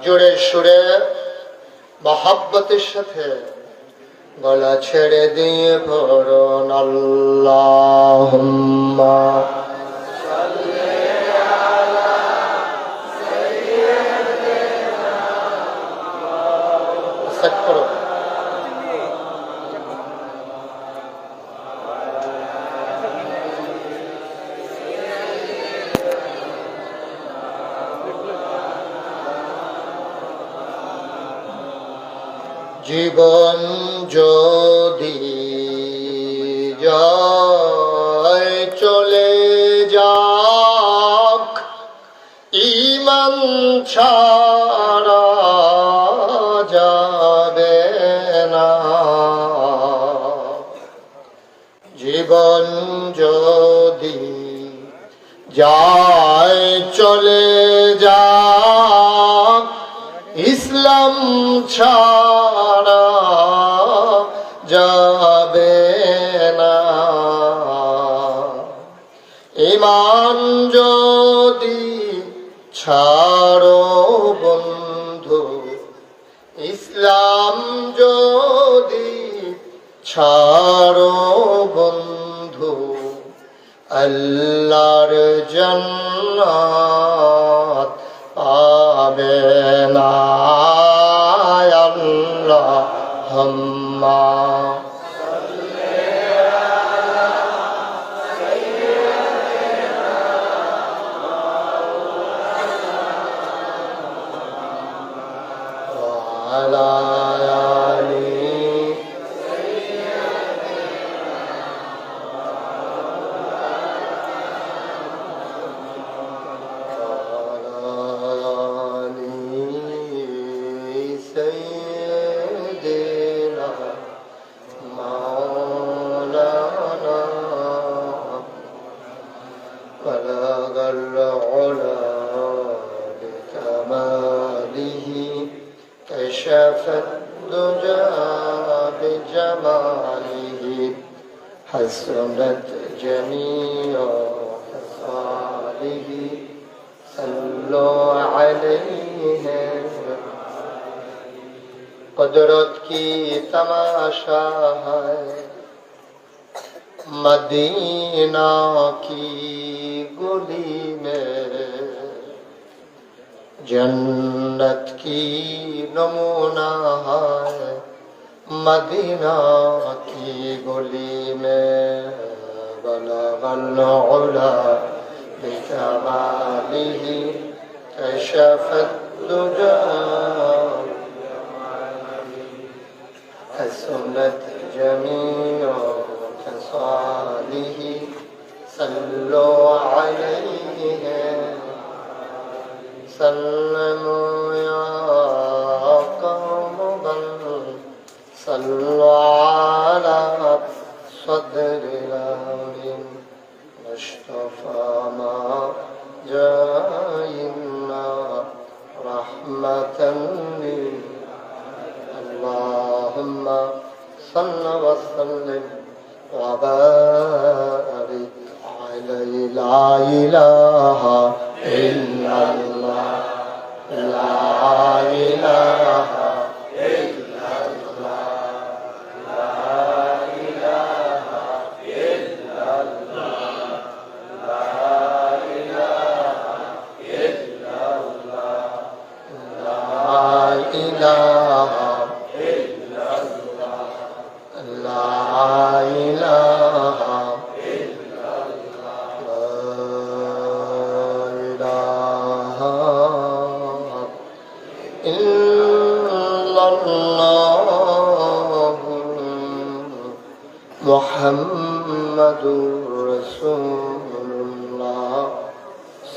জোরে সুরে মহাব্বতের সাথে গলা ছেড়ে দিয়ে পড়ুন আল্লাহুম্মা সেট করো। জীবন যদি যায় চলে যাক, ঈমান ছাড়া যাবে না। জীবন যদি যায় চলে যাক, ইসলাম ছাড়া যাবে না। ঈমান যদি ছাড়ো বন্ধু, ইসলাম যদি ছাড়ো বন্ধু, আল্লাহর জান্নাত পাবে না। আল্লাহুম্মা আলা حسنت جميع خصاله صلوا عليه। قدرت کی تماشا ہے مدینہ کی گلی میں، جنت کی نمونہ ہے مدینہ کی گلی میں، بلغ العلا بکمالہ کشف الدجى حسنت جميع خصاله صلوا عليه سلموا يا قوم صلوا على صدر العظيم مصطفى ما جاءنا رحمة اللهم صل وسلم وبارك عليه. لا إله إلا الله، لا إله إلا الله، لا إله إلا الله، لا إله إلا الله، لا إله إلا الله، لا إله إلا الله، لا إله إلا الله محمد رسول الله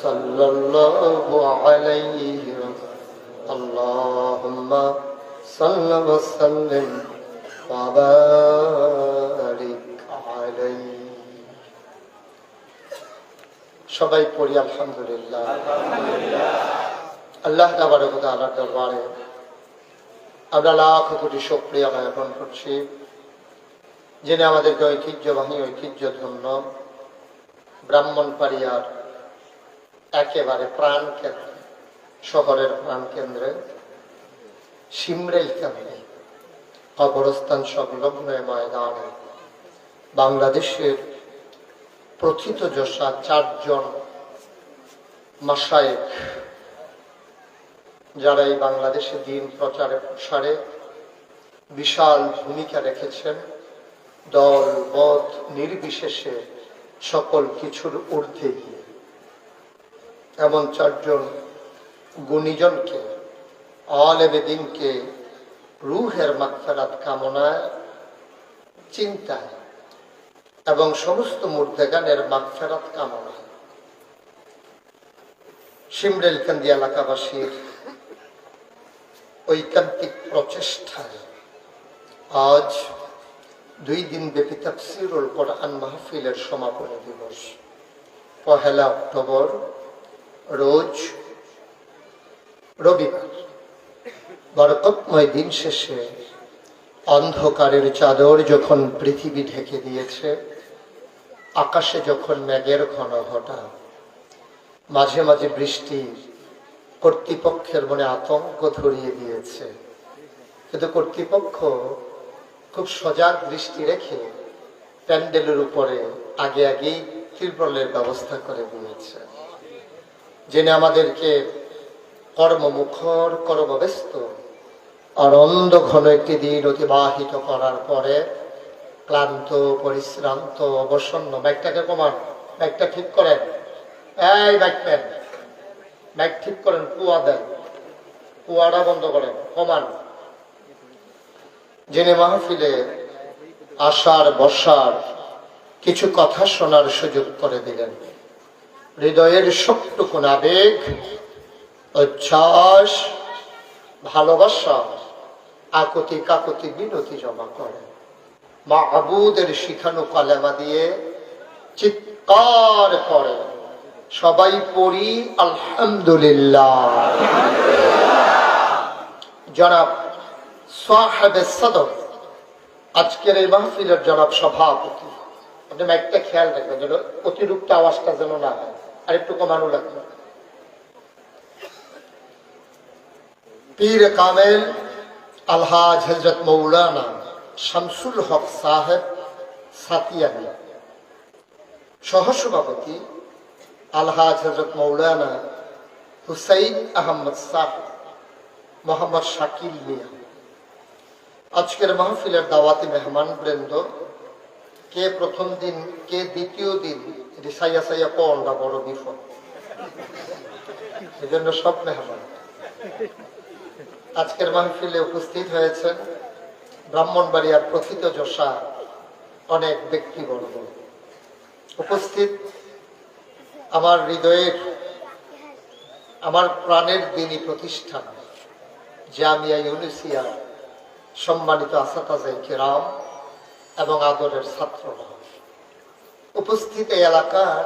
صلى الله عليه وسلم. اللهم صل وسلم وبارك عليه. সবাই পড়ি আলহামদুলিল্লাহ। আল্লাহ তাবারক ওয়া তাআলার দরবারে আমরা লাখ কোটি শুকরিয়া জ্ঞাপন করছি, যিনি আমাদেরকে ঐতিহ্যবাহী ঐতিহ্যধন্য ব্রাহ্মণবাড়িয়ার একেবারে প্রাণ ক্ষেত্রে শহরের প্রাণকেন্দ্রে শিমরেল কেন্দ্রে কবরস্থান সংলগ্ন ময়দানে বাংলাদেশের প্রথিতযশা 4 জন মাশায়েখ, যারা এই বাংলাদেশে দিন প্রচারে প্রসারে বিশাল ভূমিকা রেখেছেন, দল মত নির্বিশেষে সকল কিছুর ঊর্ধ্বে গিয়ে এমন 4 জন গুণীজনকে, আলেমে দ্বীনকে রূহের মাগফিরাত কামনায়, চিন্তায় এবং সমস্ত মুর্দেগানের মাগফিরাত কামনায় শিমরেলকান্দি এলাকাবাসীর ঐকান্তিক প্রচেষ্টায় আজ 2 দিন ব্যাপী তাফসীরুল কোরআন মাহফিলের সমাপনী দিবস 1 অক্টোবর, রোজ রবিবার। বরকতময় দিন শেষে অন্ধকারের চাদর যখন পৃথিবী ঢেকে দিয়েছে, আকাশে যখন মেঘের ঘন ঘটা, মাঝে মাঝে বৃষ্টি কর্তৃপক্ষের মনে আতঙ্ক ধরিয়ে দিয়েছে, কিন্তু কর্তৃপক্ষ খুব সজাগ দৃষ্টি রেখে প্যান্ডেলের উপরে আগেই ত্রিপলের ব্যবস্থা করে দিয়েছে, জেনে আমাদেরকে কর্মমুখর, কর্মব্যস্ত আনন্দ ঘন একটি দিন অতিবাহিত করার পরে ক্লান্ত, পরিশ্রান্ত, অবসন্ন। ব্যাগটাকে কমান, ব্যাগটা ঠিক করেন, এই ব্যাগম্যান ব্যাগ ঠিক করেন, কুয়া দেন, কুয়াটা বন্ধ করেন, কমান। জেনে মাহফিলে আসার বসার কিছু কথা শোনার সুযোগ করে দিলেন। হৃদয়ের সবটুকুন আবেগ, উচ্ছ্বাস, ভালোবাসা, আকুতি কাকুতি বিনতি জমা করে মাহবুদের শিখানো কালেমা দিয়ে চিৎকার করে, সবাই পড়ি আলহামদুলিল্লাহ। জনাব সাহেবে সদর, আজকের এই মাহফিলের জনাব সভাপতি, আপনি একটা খেয়াল রাখবেন যেন অতিরিক্ত আওয়াজটা যেন না হয়, আর একটু কমানো লাগবে। পীর কামেল আলহাজ হযরত মৌলানা শামসুল হক সাহেব সাতিয়ানি, সহসভাপতি আলহাজ হযরত মৌলানা হুসাইন আহমদ সাহেব, মোহাম্মদ শাকিল মিয়া। আজকের মাহফিলের দাওয়াতি মেহমান বৃন্দ, কে প্রথম দিন কে দ্বিতীয় দিন, এটি সাইয়া সাইয়া কোনটা বড় বিপদ, এই জন্য সব মেহমান আজকের মাহফিলে উপস্থিত হয়েছেন ব্রাহ্মণবাড়িয়ার প্রথিতযশা অনেক ব্যক্তিবর্গ। উপস্থিত আমার হৃদয়ের, আমার প্রাণের দিনী প্রতিষ্ঠান জামিয়া ইউনিসিয়া সম্মানিত আসাতাজায়ে কিরাম এবং আদরের ছাত্ররা, উপস্থিত এই এলাকার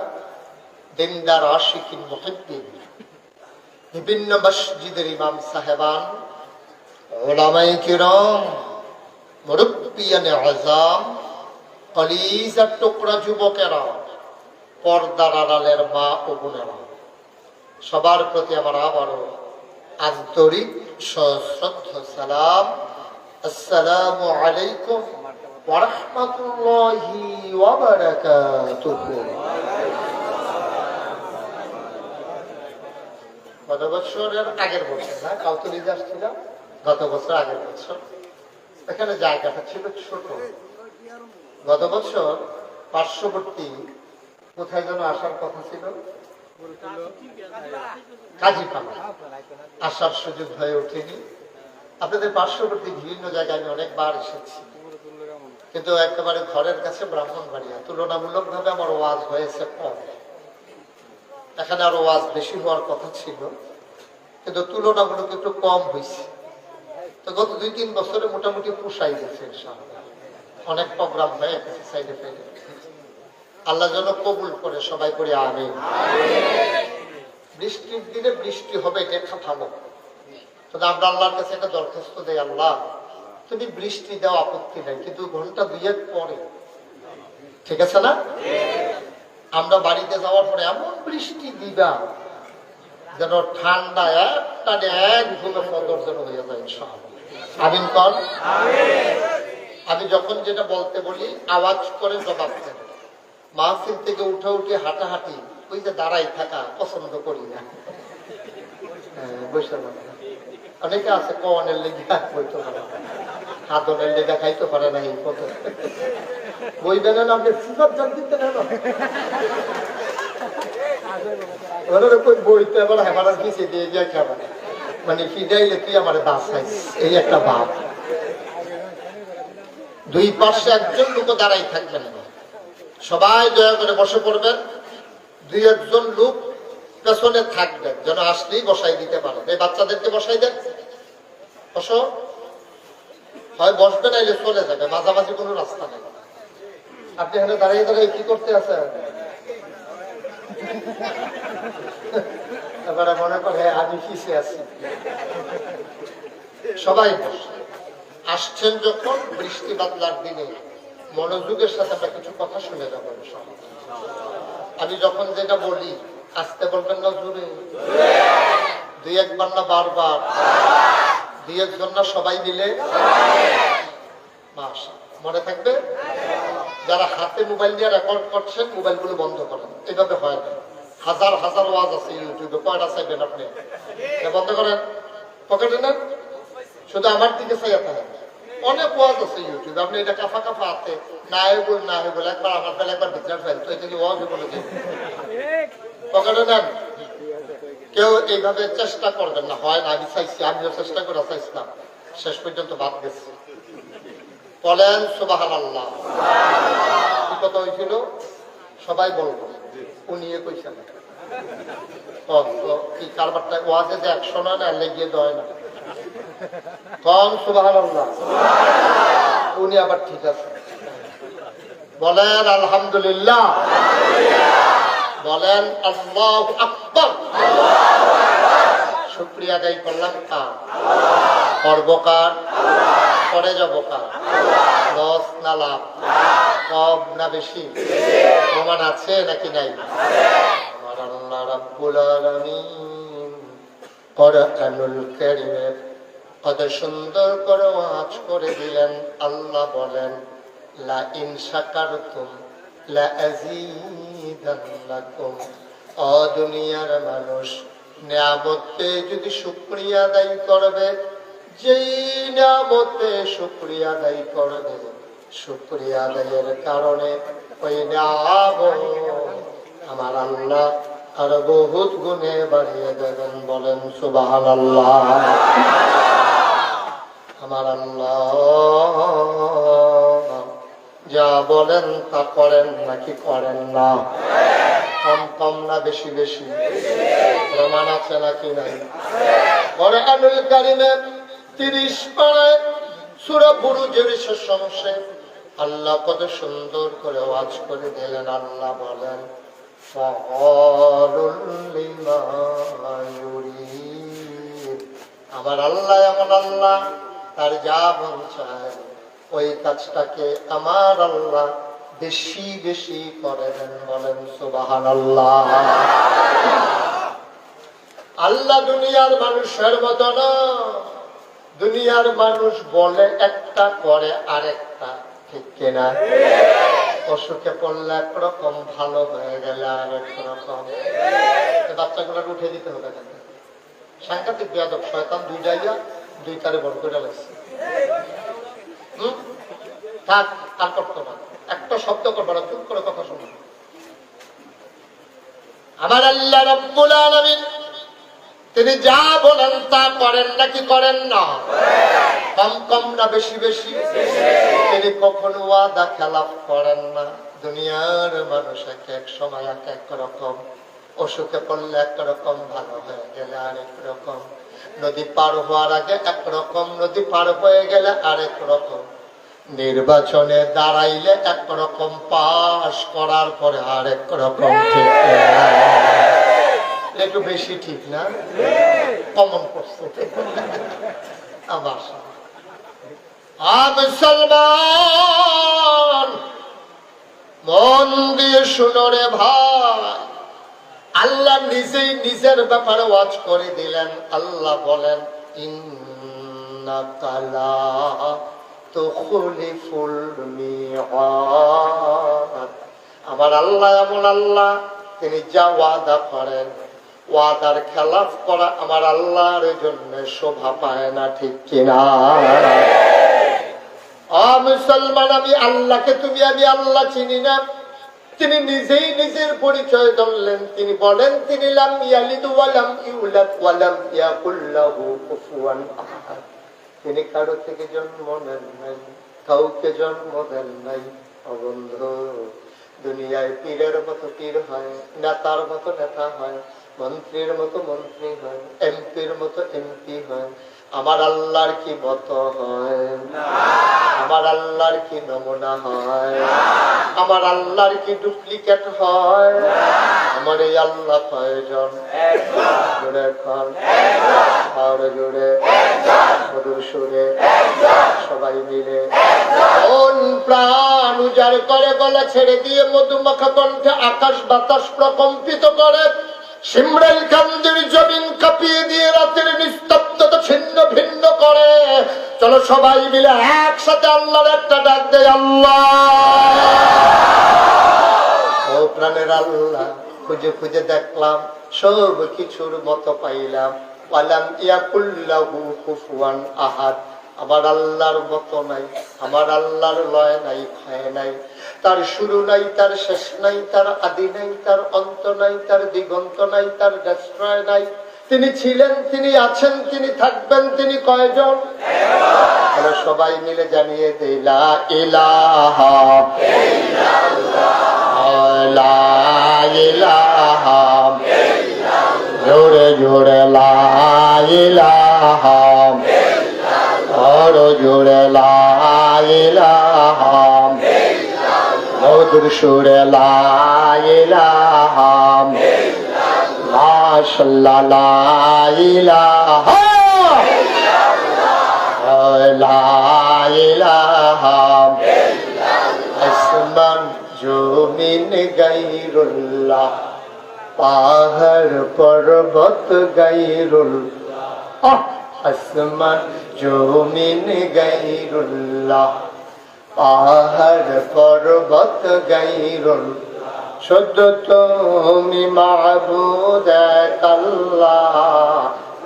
দিনদার আশিকিন মুহিব্বিন, বিভিন্ন মসজিদের ইমাম সাহেবান, উলামায়ে কিরাম, মুরব্বিয়ানে আযম, কলিজার টুকরা যুবকেরা, পর্দার আড়ালের মা ও বোনেরা, সবার প্রতি আমার আবারও আন্তরিক সশ্রদ্ধ সালাম। আসসালামু আলাইকুম ওয়া রাহমাতুল্লাহি ওয়া বারাকাতুহু। গত বছরের আগের বছর না, কাউতলিতে আসছিলাম, গত বছর আগের বছর এখানে জায়গাটা ছিল ছোট। গত বছর পার্শ্ববর্তী কোথায় যেন আসার কথা ছিল, কাজীপাড়া, আসার সুযোগ হয়ে ওঠেনি। আপনাদের পার্শ্ববর্তী বিভিন্ন জায়গায় আমি অনেকবার এসেছি, কিন্তু একেবারে ঘরের কাছে ব্রাহ্মণবাড়িয়া, তুলনামূলক ভাবে আমার ওয়াজ হয়েছে কম। এখানে আরো ওয়াজ বেশি হওয়ার কথা ছিল, কিন্তু তুলনামূলক একটু কম হয়েছে। তো গত 2-3 বছরে মোটামুটি পোষাই গেছে, অনেক প্রোগ্রাম হয়ে গেছে সাইডে সাইডে। আল্লাহ যেন কবুল করে, সবাই করে আমিন। বৃষ্টির দিনে বৃষ্টি হবে, এটা ভালো, কিন্তু আমরা আল্লাহর কাছে একটা দরখাস্ত দেই, আল্লাহ তুমি বৃষ্টি দাও, আপত্তি নাই, কিন্তু ঘন্টা 2-1 পরে, ঠিক আছে না? আমরা বাড়িতে যাওয়ার পরে এমন বৃষ্টি দিবা যেন ঠান্ডা এক ঘুমে ফজর যেন হয়ে যায় ইনশাআল্লাহ। আমিন কর। আমি যখন যেটা বলতে বলি আওয়াজ করে জবাব দেন। মাহফিল থেকে উঠে উঠে হাঁটাহাঁটি ওই যে দাঁড়াই থাকা পছন্দ করি না। বসে অনেকে আছে কনের লেগে বইতে পারে, হাতনের লেগে খাইতে পারে না। এই পথে বই বেলেন আপনি সিফাত জান দিতে না বইতে আবার হেফার পিছিয়ে দিয়ে গিয়ে খাবার মানে ফিডাইলে তুই আমার দাস খাইস, এই একটা ভাব। দুই পাশে একজন লোক দাঁড়াই থাকবেন না, সবাই দয়া করে বসে পড়বেন। দুই একজন লোক পেছনে থাকবেন যেন আসলেই বসাই দিতে পারেন। এই বাচ্চাদেরকে বসাই দেন, বসো। হয় বসবে না এলে চলে যাবে, মাঝামাঝি কোনো রাস্তা নেই। আপনি এখানে দাঁড়িয়ে দাঁড়িয়ে কি করতে আছেন? এবারে মনে করে আমি পিছিয়ে আছি। সবাই বসে আসছেন যখন বৃষ্টি বাদলার দিনে মনোযোগের সাথে আমরা কিছু কথা শুনে যাবো। আমি যখন যেটা বলি আসতে বলবেন না জোরে, দুই একবার না বারবার, দুই একজন না সবাই মিলে। মনে থাকবে? যারা হাতে মোবাইল দিয়ে রেকর্ড করছেন মোবাইল গুলো বন্ধ করেন, এভাবে হয় না। হাজার হাজার ওয়াজ আছে ইউটিউবে, কয়টা চাইবেন আপনি? বন্ধ করেন, পকেটে নেন, শুধু আমার দিকে চাইয়া থাকেন। অনেক ওয়াজ আছে ইউটিউবে, আপনি এটা কাফা কাফা আছে না হয়ে বলে একবার আমার ফেলে একবার ভিতরে ফেল, তো এটা কি ওয়াজ বলে পকেটে নেন। কেউ এইভাবে চেষ্টা করবেন না, হয় না। আমি চাইছি, আমিও চেষ্টা করে চাইছিলাম, শেষ পর্যন্ত বাদ গেছি। বলেন সুবহানাল্লাহ। কি কথা হয়েছিল সবাই বলবো, উনি কইছেন কি কারবারটা ওয়াজে যে 100 না লেগে দেয় না। কম সুবহানাল্লাহ। উনি আবার ঠিক আছে, বলেন আলহামদুলিল্লাহ, বলেন আল্লাহু আকবার। শুকরিয়া আদায় করলাম কার? করব কার? করে যাব কার? লস না লাভ? কম না বেশি? প্রমাণ আছে নাকি নাই? আমার আল্লাহ রাব্বুল আলামিন কোরআনুল কারীমে কত সুন্দর করে ওয়াজ করে দিলেন। আল্লাহ বলেন লা ইন শাকারতুম লা আযীদান্নাকুম। ও দুনিয়ার মানুষ, নিয়ামতে যদি শুকরিয়া আদায় করবে, যেই নিয়ামতে শুকরিয়া আদায় করবে, শুকরিয়া আদায়ের কারণে ওই নিয়ামত আমার আল্লাহ আর বহুত গুণে বাড়িয়ে দেবেন। বলেন সুবহানাল্লাহ। আমার আল্লাহ যা বলেন তা করেন নাকি করেন না? কম কম না বেশি বেশি? প্রমাণ আছে নাকি নাই? কোরআনুল কারীমে 30 পারায় সূরা বুরুজের শেষ অংশে আল্লাহ কত সুন্দর করে ওয়াজ করে দিলেন। আল্লাহ বলেন আমার আল্লাহ এমন আল্লাহ, তার যা মন চায় ওই কাজটাকে আমার আল্লাহ বেশি বেশি করে দেন। বলেন সুবহানাল্লাহ। আল্লাহ দুনিয়ার মানুষের মতো না। দুনিয়ার মানুষ বলে একটা করে আরেকটা, ঠিক কিনা? অসুখে পড়লে একরকম, ভালো হয়ে গেলে আরেক রকম। বাচ্চাগুলোকে উঠে দিতে হবে। সাংঘাতিক বেয়াদব শয়তান, দুই জায়গা দুই তারে বড় করে লাগছে। থাক, আর করতো না, একটা শব্দ করবো না, চুপ করে কথা শুনো। আমার আল্লাহ রাব্বুল আলামিন তিনি যা বলেন তা করেন নাকি করেন না? কম কম না বেশি বেশি? তিনি কখনো ওয়াদা খেলাফ করেন না। দুনিয়ার মানুষ এক সময় এক রকম, অসুখে পড়লে একরকম, ভালো হয়ে গেলে আরেক রকম, নদী পার হওয়ার আগে একরকম, নদী পার হয়ে গেলে আরেক রকম, নির্বাচনে দাঁড়াইলে একরকম, পাশ করার পরে আরেক রকম। ঠিক একটু বেশি ঠিক না? কমন করছে আমার। মুসলমান মন দিয়ে শুনো রে ভাই, আল্লাহ নিজেই নিজের ব্যাপারে ওয়াজ করে দিলেন। আল্লাহ বলেন, ইন্নাকা লা তুখলিফুল মিআদ। আমার আল্লাহ এমন আল্লাহ, তিনি যা ওয়াদা করেন, ওয়াদার খেলাফ করা আমার আল্লাহর জন্য শোভা পায় না, ঠিক কিনা? মুসলমান, আমি আল্লাহকে তুমি আমি আল্লাহ চিনি না। তিনি নিজেই নিজের পরিচয় দিলেন। তিনি বলেন, তিনি লাম ইয়ালিদ ওয়া লাম ইউলাদ ওয়া লাম ইয়াকুল লাহু কুফুয়ান আহাদ। তিনি কারো থেকে জন্ম নেন নাই, কাউকে জন্ম দেন নাই। বন্ধু, দুনিয়ায় পীরের মতো পীর হয়, নেতার মতো নেতা হয়, মন্ত্রীর মতো মন্ত্রী হয়, এমপির মতো এমপি হয়। আমার আল্লাহর কি মতো হয়? আমার আল্লাহর কি নমুনা হয়? আমার আল্লাহর কি ডুপ্লিকেট হয়? আমার এই আল্লাহ কয়জন? জোরে খান, আর জোরে মধুর সুরে সবাই মিলে কোন প্রাণ উজাড় করে, গলা ছেড়ে দিয়ে মধুমাখা কণ্ঠে আকাশ বাতাস প্রকম্পিত করে, শিমরাইল কান্দির জমিন কাঁপিয়ে দিয়ে রাতের নিস্তব্ধতা ছিন্ন ভিন্ন করে। চলো সবাই মিলে একসাথে আল্লাহর একটা ডাক দেয়, আল্লাহ। ও প্রাণের আল্লাহ, খুঁজে খুঁজে দেখলাম, সব কিছুর মতো পাইলাম। ওয়ালাম ইয়াকুল লাহু কুফুয়ান আহাদ। আমার আল্লাহর মতো নাই, আমার আল্লাহর লয় নাই, ক্ষয় নাই, তার শুরু নাই, তার শেষ নাই, তার আদি নাই, তার অন্ত নাই, তার দিগন্ত নাই, তার ডেস্ট্রয় নাই। তিনি ছিলেন, তিনি আছেন, তিনি থাকবেন, তিনি কয়জন? সবাই মিলে জানিয়ে দেই, লা ইলাহা ইল্লাল্লাহ, লা ইলাহা ইল্লাল্লাহ, জোরে জোরে লা ইলাহা ইল্লাল্লাহ, জোরে লা ইলাহা ইল্লাল্লাহ, মধুর সুরে লা ইলাহা ইল্লাল্লাহ, মাশাআল্লাহ লা ইলাহা লা ইলাহা ইল্লাল্লাহ। আসমান জমিন গায়রুল্লাহ, পাহাড় পর্বত গায়রুল্লাহ। আসমান জমিন গায়রুল্লাহ, পাহাড় পর্বত গায়রুল্লাহ। শুদ্ধ তুমি মাবুদ এক আল্লাহ,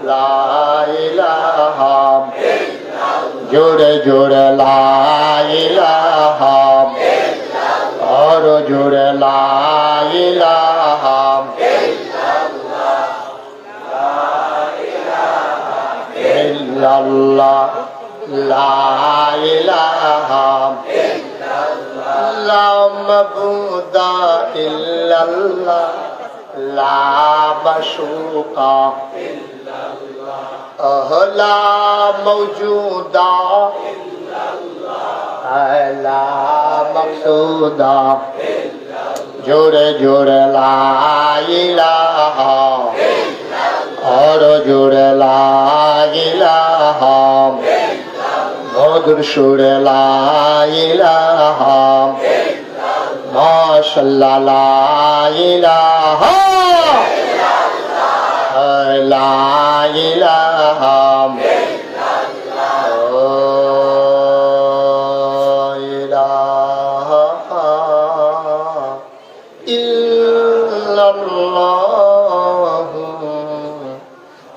লা ইলাহা ইল্লাল্লাহ, জোরে জোরে লা ইলাহা ইল্লাল্লাহ, আর জোরে লা ইলাহা ইল্লাল্লাহ, লা ইলাহা ইল্লাল্লাহ, লা ইলাহা ইল্লাল্লাহ, লা মাবুদা ইল্লাল্লাহ, লা মাশুকা ইল্লাল্লাহ, লা মাওজুদা ইল্লাল্লাহ, লা মাকসুদা ইল্লাল্লাহ, জোরে জোরে লা ইলাহা ইল্লাল্লাহ, আর জোরে লা ইলাহা ইল্লাল্লাহ, মধুর সুরে লা ইলাহা ইল্লাল্লাহ, মাশাআল্লাহ লা ইলাহা লা ইলাহা ইল্লাল্লাহ,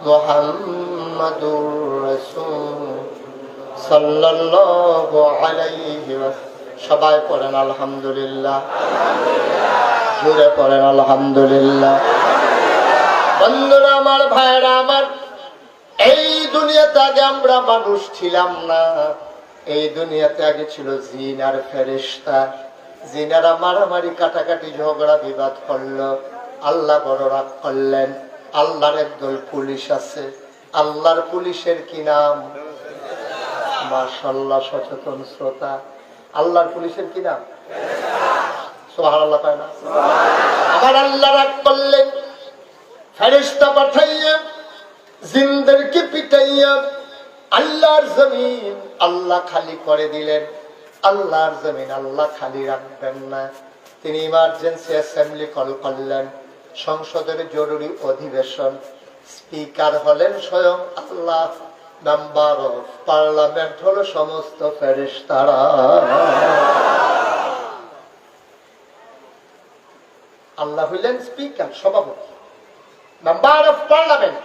মুহাম্মাদুর রাসূল সাল্লাল্লাহু আলাইহি ওয়াসাল্লাম। সবাই পড়েন আলহামদুলিল্লাহ, জোরে পড়েন আলহামদুলিল্লাহ। বন্ধুরা আমার, ভাইরা আমার, এই দুনিয়াতে আগে আমরা মানুষ ছিলাম না। এই দুনিয়াতে আগে ছিল জিন আর ফেরেশতা। জিনারা মারামারি কাটাকাটি ঝগড়া বিবাদ করলো। আল্লাহ বড় রাগ করলেন। আল্লাহর একদল পুলিশ আছে। আল্লাহর পুলিশের কি নাম? মাশাআল্লাহ, সচেতন শ্রোতা। আল্লাহর পুলিশের কি নাম? সুবহানাল্লাহ পায় না? আবার আল্লাহ রাগ করলেন, ফেরেশতা পাঠাইয়া জিনদেরকে পিটাইয়া আল্লাহর জমিন আল্লাহ খালি করে দিলেন। আল্লাহর জমিন আল্লাহ খালি রাখবেন না। তিনি ইমার্জেন্সি অ্যাসেম্বলি কল করলেন। সংসদের জরুরি অধিবেশন, স্পিকার হলেন স্বয়ং আল্লাহ, মেম্বার অফ পার্লামেন্ট হলো সমস্ত ফেরেশতারা। আল্লাহ হইলেন স্পিকার, সভাপতি, মেম্বার অফ পার্লামেন্ট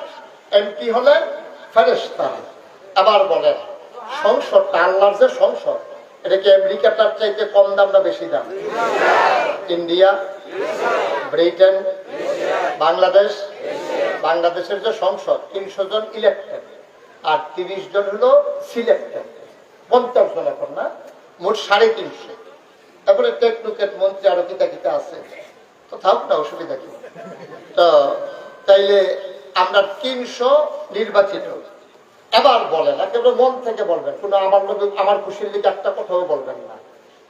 এমপি হলেন ফেরেশতারা। আবার বলেন সংসদটা, আল্লাহর যে সংসদ, এটা কি আমেরিকাটার চাইতে কম দাম না বেশি দাম? ইন্ডিয়া, ব্রিটেন, বাংলাদেশ, বাংলাদেশের যে সংসদ 300 জন ইলেক্টেড আর 30 জন হলো সিলেক্টেড, 50 জন এখন না, মোট 350। তারপরে টেকনোক্রেট মন্ত্রী আরো কিতা কিতা আছে, তো থাক না, অসুবিধা কি? তো তাইলে আমরা 300 নির্বাচিত। এবার বলেন, একেবারে মন থেকে বলবেন, কোনো আমার খুশির লিগে একটা কথাও বলবেন না।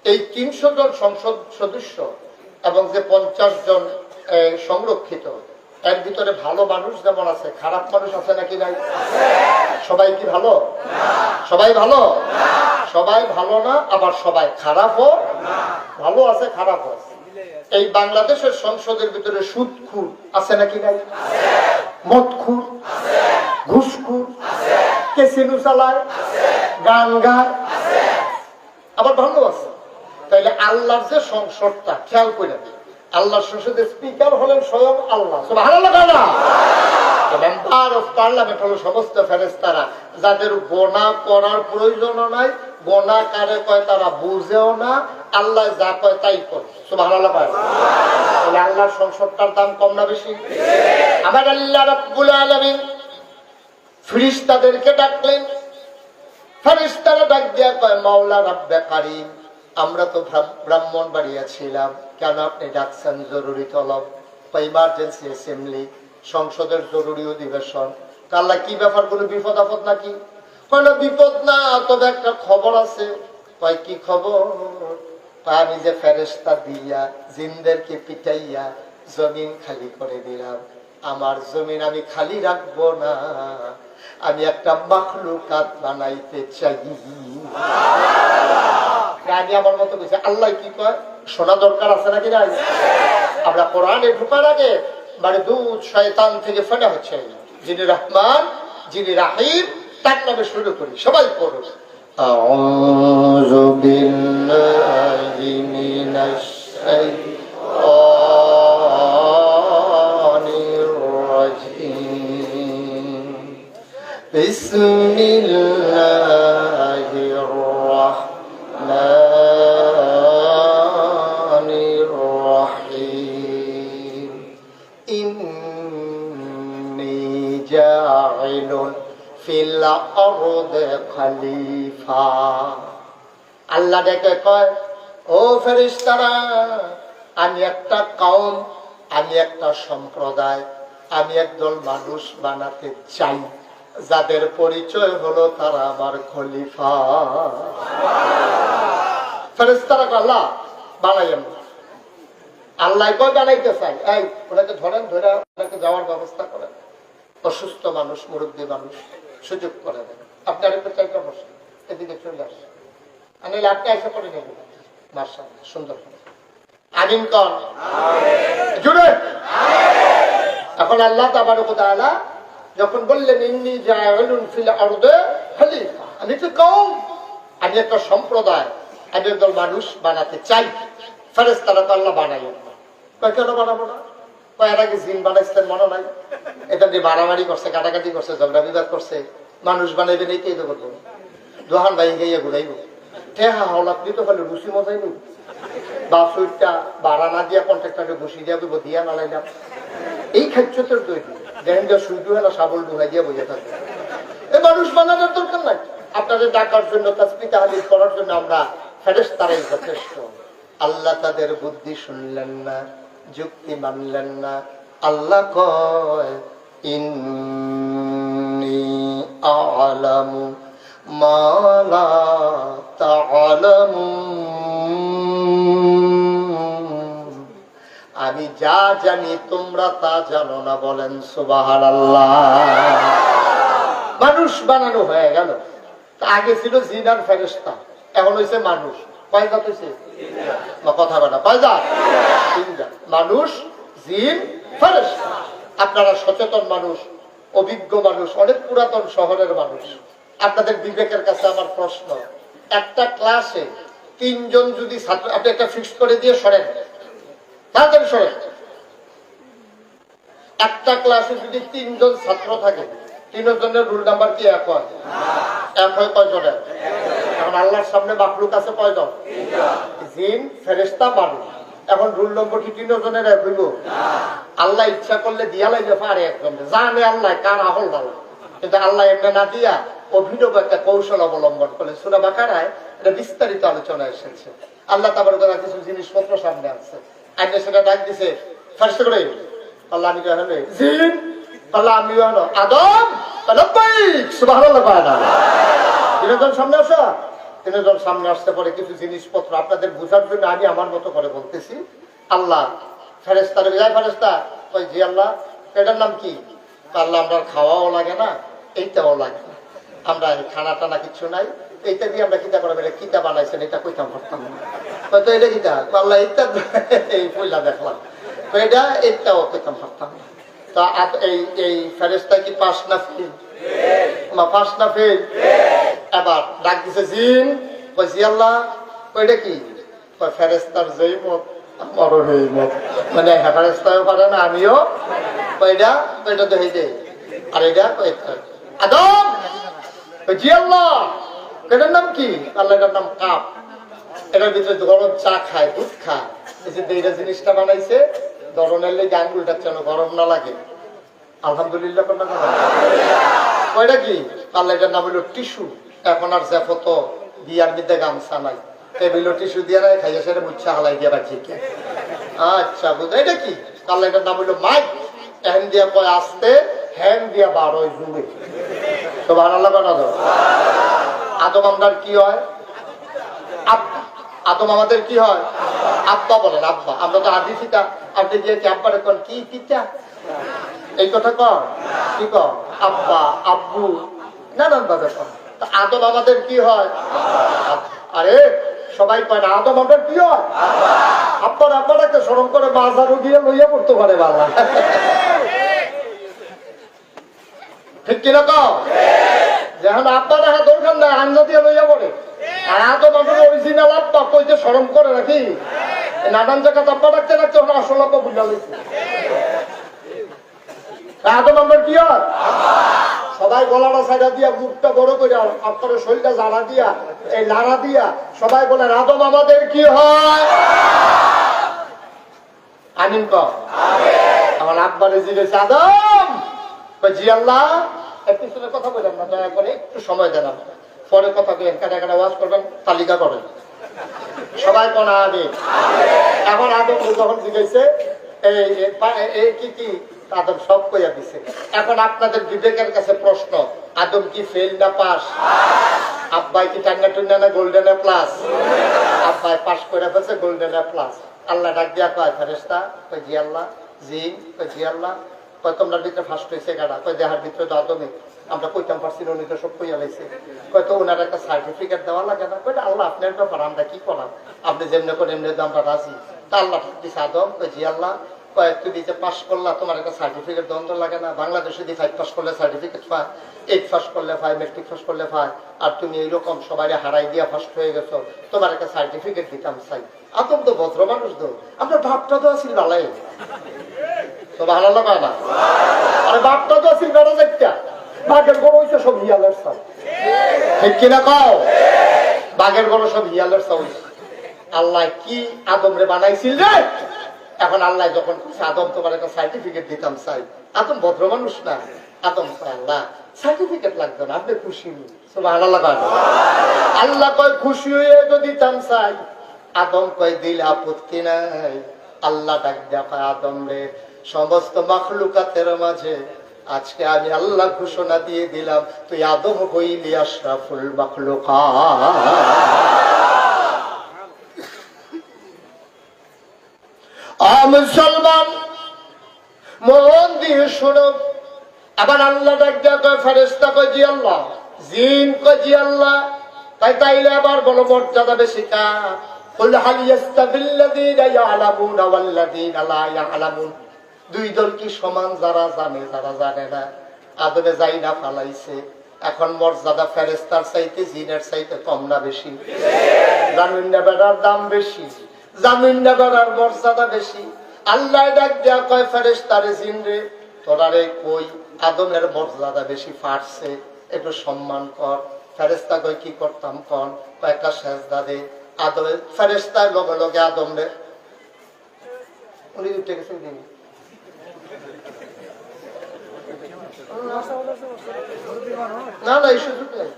এই 300 জন সংসদ সদস্য এবং যে 50 জন সংরক্ষিত, এর ভিতরে ভালো মানুষ যেমন আছে, খারাপ মানুষ আছে নাকি নাই? সবাই কি ভালো? সবাই ভালো? সবাই ভালো না, আবার সবাই খারাপও। ভালো আছে, খারাপ আছে। এই বাংলাদেশের সংসদের ভিতরে সুদখুর আছে নাকি নাই? মদখুর, ঘুষখুর, ক্যাসিনো চালায়, গান গায়, আবার ভালো আছে। তাইলে আল্লাহর যে সংসদটা খেয়াল করে, আল্লাহর সংসদের স্পিকার হলেন স্বয়ং আল্লাহ, সুবহানাল্লাহ। মেম্বার অফ পার্লামেন্ট হলো সমস্ত ফেরেশতারা, যাদের গোনা করার প্রয়োজন নাই, গোনা কারে কয় তারা বুঝেও না, আল্লাহ যা কয় তাই করে, সুবহানাল্লাহ। তাহলে আল্লাহর সংসদটার দাম কম না বেশি? আমার আল্লাহ রাব্বুল আলামিন ফেরেশতাদেরকে ডাকলেন, ফেরেশতারা ডাক দিয়া কয়, মাওলা রাব্বে কারীম, আমরা তো ব্রাহ্মণবাড়িয়া ছিলাম, কেন আপনি ডাকছেন? জরুরি তলব, ইমার্জেন্সি অ্যাসেম্বলি, সংসদের জরুরি অধিবেশন। আল্লাহ কি ব্যাপার, কোনো বিপদ আপদ নাকি? কোনো বিপদ না, তবে একটা খবর আছে। কয় কি খবর? আমি যে ফেরেশতা দিয়া জিনদেরকে পিটাইয়া জমিন খালি করে দিলাম, আমার জমিন আমি খালি রাখবো না, আমি একটা মাখলুকাত বানাইতে চাই। আমি আমার মতো বলছি, আল্লাহ কি কয় শোনা দরকার আছে নাকি নাই? আমরা কোরআনে ঢোকার আগে মানে দুধ শয়তান থেকে ফেনা হচ্ছে, যিনি রহমান, যিনি রাহিম, তার নামে শুরু করি। সবাই পড়ো, আউযু বিল্লাহি মিনাশ শাইতানির রাজীম, বিসমিল্লাহির রাহমানির রাহিম, ইন্নী জাইলুন ফিল আরদি খলিফা। আল্লাহ ডেকে কয়, ও ফেরেশতারা, আমি একটা কওম, আমি একটা সম্প্রদায়, আমি একদল মানুষ বানাতে চাই, যাদের পরিচয় হলো তারা আমার খলিফা। ফেরেশতারা কয়, আল্লাহ বানাইয়েন। আল্লাহ কয় বানাইতে চাই, এই ওনাকে ধরেন, ধরে ওনাকে যাওয়ার ব্যবস্থা করেন। অসুস্থ মানুষ, মুরব্বী মানুষ, সুযোগ করে দেন। আপনি আরেকটা চাইতে বসেন, এদিকে চলে আসেন, আনিলে আপনি এসে করে নেবেন। মাশাআল্লাহ, সুন্দর। আমিন কন জুড়ে। এখন আল্লাহ তাবারক ওয়া তাআলা যখন বললেন, ইন্নী জাইলুন ফিল আরদি খলিফা, আমি একটা কওম, আমি একটা সম্প্রদায়, আমি একদল মানুষ বানাতে চাই। ফেরেশতারা তো আল্লাহ বানাইলেন না। কেন বানাবো না? এর আগে জিন বানাইছিলেন মনে নাই? এটা দিয়ে মারামারি করছে, কাটাকাটি করছে, ঝগড়া বিবাদ করছে। মানুষ বানাইবেন এইটাই তো করবো, দোহান ভাই গাইয়া ঘুরাইব, ঠেহা হলাপ দিতে হলে রুচি মজাইব, বা সুইটটা বাড়া না দিয়া কন্ট্রাক্টারে বসি দিয়া দিব, দিয়া নালাইলাম। এই খাদ্যতের তৈরি দেখেন যে সুইটু হলো সাবল ডুহাই দিয়া বইয়া থাকবে। এই মানুষ বানানোর দরকার নাই। আপনাদের ডাকার জন্য, তাসবিহ তাহলিল করার জন্য আমরা ফেরেশতারাই যথেষ্ট। আল্লাহ তাদের বুদ্ধি শুনলেন না, যুক্তি মানলেন না। আল্লাহ কয়, ইন্নী আ'লামু মা লা তা'লামুন, আমি যা জানি তোমরা তা জানো না। বলেন সুবহানাল্লাহ। মানুষ বানানো হয়ে গেল। আগে ছিল জিন আর ফেরেশতা, এখন হয়েছে মানুষ। কয় জাত হয়েছে? কথা বলা কয় জাত? তিন জাত, মানুষ, জিন, ফেরেশতা। আপনারা সচেতন মানুষ, অভিজ্ঞ মানুষ, অনেক পুরাতন শহরের মানুষ, আপনাদের বিবেকের কাছে আমার প্রশ্ন, একটা ক্লাসে 3 জন যদি ছাত্র, আপনি একটা ফিক্স করে দিয়ে সরেন, তাড়াতাড়ি সরেন। একটা ক্লাসে যদি 3 জন ছাত্র থাকে, 3 জনের রুল নাম্বার কি এক হয়? এক হয় কয়জনের? এখন আল্লাহর সামনে মাখলুক আছে কয়জন? জিন, ফেরেশতা, মানুষ। এখন রুল নম্বর কি 3 জনের এক হইব? আল্লাহ ইচ্ছা করলে দিয়া লাইলে পারে একজন, জানে আল্লাহ কার আহল ভালো, কিন্তু আল্লাহ এমনি না দিয়া অভিনব একটা কৌশল অবলম্বন করলে। সূরা বাকারায় এটা বিস্তারিত আলোচনা এসেছে। আল্লাহ তাবারক ওয়া তাআলা কিছু জিনিসপত্র সামনে আছে, আইনে সেটা ডাক দিছে ফেরেশতা করে, আল্লাহ আমি হলো জিন, আল্লাহ আমি হলো আদম, লাব্বাইক সুবহানাল্লাহ। 3 জন সামনে আসো। 3 জন সামনে আসতে পরে কিছু জিনিসপত্র আপনাদের বোঝার জন্য আমি আমার মতো করে বলতেছি। আল্লাহ ফেরেশতারে যায়, ফেরেশতা কই জি আল্লাহ, এটার নাম কি? আল্লাহ আমরা খাওয়াও লাগে না, এইটাও লাগে না, আমরা খানা টানা কিছু নাই, এইটা দিয়ে আমরা কিতা করবো? এটা কিতা বানাইছেন, এটা কইতাম পারতাম না। হয়তো এটা কিতা? আল্লাহ এইটা এই পয়লা দেখলাম, তো এটা এইটাও কইতাম পারতাম না। তো এই ফেরেশতা কি পাস না ফেল? পাস না ফেল? এবার ডাক দিছে জিন, কই জি আল্লাহ, ওইটা কি? ফেরেশতার যেই মত আমারও সেই মত, মানে ফেরেশতাও পারে না, আমিও। ওইটা ওইটা তো হইতে, আর এটা আদম, জি আল্লাহ, এটার নাম কি? আল্লাহ এটার নাম কাপ, এটার ভিতরে গরম চা খায়, দুধ খায়। এই যে এইটা জিনিসটা বানাইছে, ধরনের লেগে আঙ্গুলটা যেন গরম না লাগে। আলহামদুলিল্লাহ। ওইটা কি? আল্লাহ এটার নাম হলো টিস্যু। এখন আর যে ফত বিয়ার মধ্যে গামছা নাই, টেবিল টিস্যু দিয়ে রায় খাইয়া সেটা মুচ্ছা হালাই দিয়ে রাখছি। আচ্ছা বুঝা। এটা কি? আল্লাহ এটার নাম হলো মাইক। হ্যান্ড দিয়া কয় আসতে, হ্যান্ড দিয়া 12 জুড়ে। তো বানাল্লাহ বানাতো। আদম আমরার কি হয়? আব্বা। আদম আমাদের কি হয়? আব্বা বলেন, আব্বা। আমরা তো আদি পিতা, আপনি গিয়ে কি আব্বারে কোন কি পিতা এই কথা কন? কি কন? আব্বা, আব্বু, নানান ভাবে কন। আদম আমাদের কি হয়? আরে সবাই কয় না আদম আমাদের কি হয়? আব্বার আব্বাটাকে স্মরণ করে বাজারও গিয়ে লইয়া পড়তে পারে বাংলা, ঠিক কিনা কও? যেমন আব্বা দেখা দরকার নাই, আঞ্জা দিয়ে লইয়া পড়ে। আর আদম আমাদের অরিজিনাল আব্বা কইতে স্মরণ করে রাখি, নানান জায়গা আব্বা রাখতে রাখতে ওরা আসল আব্বা বুঝা লইছে। আদম আমার কি হয়? সবাই গলাটা সাইডা দিয়া, মুখটা বড় করে, আপনার শরীরটা জানা দিয়া, এই লাড়া দিয়া সবাই বলেন আদম আমাদের কি হয়? আমিন কও। আমার আব্বারে জিজ্ঞেস আদম, জি আল্লাহ। পিছনে কথা বললাম না, দয়া করে একটু সময় দেন, পরে কথা বলেন, কাটা কাটা ওয়াজ করবেন, তালিকা করেন, সবাই কোনা আগে। এখন আদম যখন জিজ্ঞেসে এই কি কি, আদম সব কইয়া দিছে। এখন আপনাদের বিবেকের কাছে প্রশ্ন, আদম কি ফেল না পাস? আব্বাই কি টান্না টুন্না না গোল্ডেন এ প্লাস? আব্বাই পাস করে ফেলছে, গোল্ডেন এ প্লাস। আল্লাহ ডাক দিয়া কয় ফেরেশতা, কই জি আল্লাহ। জি, কই জি আল্লাহ। কয় তোমরা ভিতরে ফার্স্ট হয়েছে গাড়া? কয় দেহার ভিতরে তো আদমে, আমরা কইতাম পারছি না, উনি তো সব কইয়া লাইছে। কয় তো ওনার একটা সার্টিফিকেট দেওয়া লাগে না? কই আল্লাহ আপনার ব্যাপার, আমরা কি করাম, আপনি যেমনি করে এমনি আমরা রাজি। তা আল্লাহ দিছে আদম, কই জি আল্লাহ। তুমি যে পাস করলা, তোমার একটা সার্টিফিকেট দ্বন্দ্ব লাগে না? বাংলাদেশে 5 পাস করলে সার্টিফিকেট পায়, 8 পাস করলে পায়, মেট্রিক পাস করলে পায়, আর তুমি এইরকম সবাই হারাই দিয়া ফার্স্ট হয়ে গেছো, তোমার একটা সার্টিফিকেট দিতাম চাই। আদম তো ভদ্র মানুষ, তো আপনার ভাবটা তো আসিল ভালাই, তো ভালো লাগা না? আরে বাপটা তো আসিল বেড়া যাইতা, বাঘের গরু হইছে সব হিয়ালের সাল, ঠিক কিনা কও? বাঘের গরু সব হিয়ালের সাল। আল্লাহ কি আদম রে বানাইছিল রে? এখন আল্লাহ যখন আদম তোমার একটা সার্টিফিকেট দিতাম চাই, আদম ভদ্র মানুষ না, আদম আল্লাহ সার্টিফিকেট লাগবে না, আপনি খুশি। আল্লাহ কয় খুশি হয়ে যদি দিতাম চাই, আদম কয় দিল আপত্তি নাই। আল্লাহ ডাক দেখা আদম রে, সমস্ত মাখলুকাতের মাঝে আজকে আমি আল্লাহ ঘোষণা দিয়ে দিলাম, তুই আদম হইলি আশরাফুল মাখলুকাত। মুসলমান মন দিয়ে শোনো। আবার আল্লাহ ডাক দেয়া কয় ফেরেশতা, কয় জি আল্লাহ। জিন কয় জি আল্লাহ। তাইলে আবার বলো মর্যাদা বেশি কার? কুল হাল ইয়াস্তাবিল্লাযীনা ইয়ালামুনা ওয়াল্লাযীনা লা ইয়ালামুন। দুই দল কি সমান? যারা জানে, যারা জানে না। আদমে যাই না ফালাইছে, এখন মর্যাদা ফেরেস্তার চাইতে জিনের চাইতে কম না বেশি? জামিন না বেড়ার দাম বেশি, জামিন না বেড়ার মর্যাদা বেশি। আল্লাহ ডাক দেয়া কয় ফেরেস্তারে জিন রে, তোরারে কই আদমের মর্যাদা বেশি ফাটছে, একটু সম্মান কর। ফেরেস্তা কই কি করতাম কন? কয়েকটা সেজদা দে। আদমের ফেরেস্তার লগে লগে আদম রে উনি উঠে গেছে দিন না না এই সুযোগ নেই,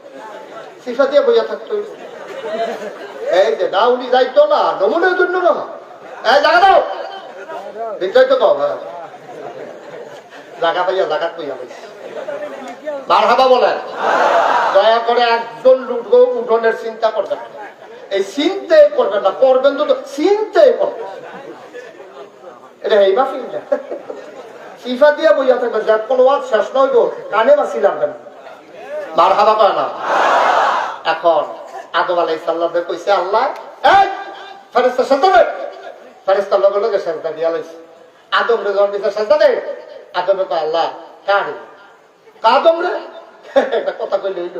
সিফা দিয়ে বইয়া থাকতো। এই যে না উনি যাইতো না নমুনের জন্য না, এই জায়গা দাও ভিতরে তো কম জায়গা পাইয়া জায়গা কইয়া পাইছি মারহাবা বলেন। দয়া করে একজন লুটবো উঠোনের চিন্তা করবেন, এই চিন্তাই করবেন না, করবেন তো চিন্তাই করবেন। এটা এই মাফি সিফা দিয়া বইয়া থাকবে, যার কোনো ওয়াজ শেষ নইব কানে বাসি লাগবেন মারহাবা করে না। এখন আদম আলাইহিস সালাম কইছে আল্লাহ এই ফেরেশতা সাজদা দে, ফেরেশতা লগে লগে সাজদা দিয়া লাইছে। আদম রে যখন দিছে সাজদা দে, আদম কয় আল্লাহ কারে কাদম রে একটা কথা কইলে হইল,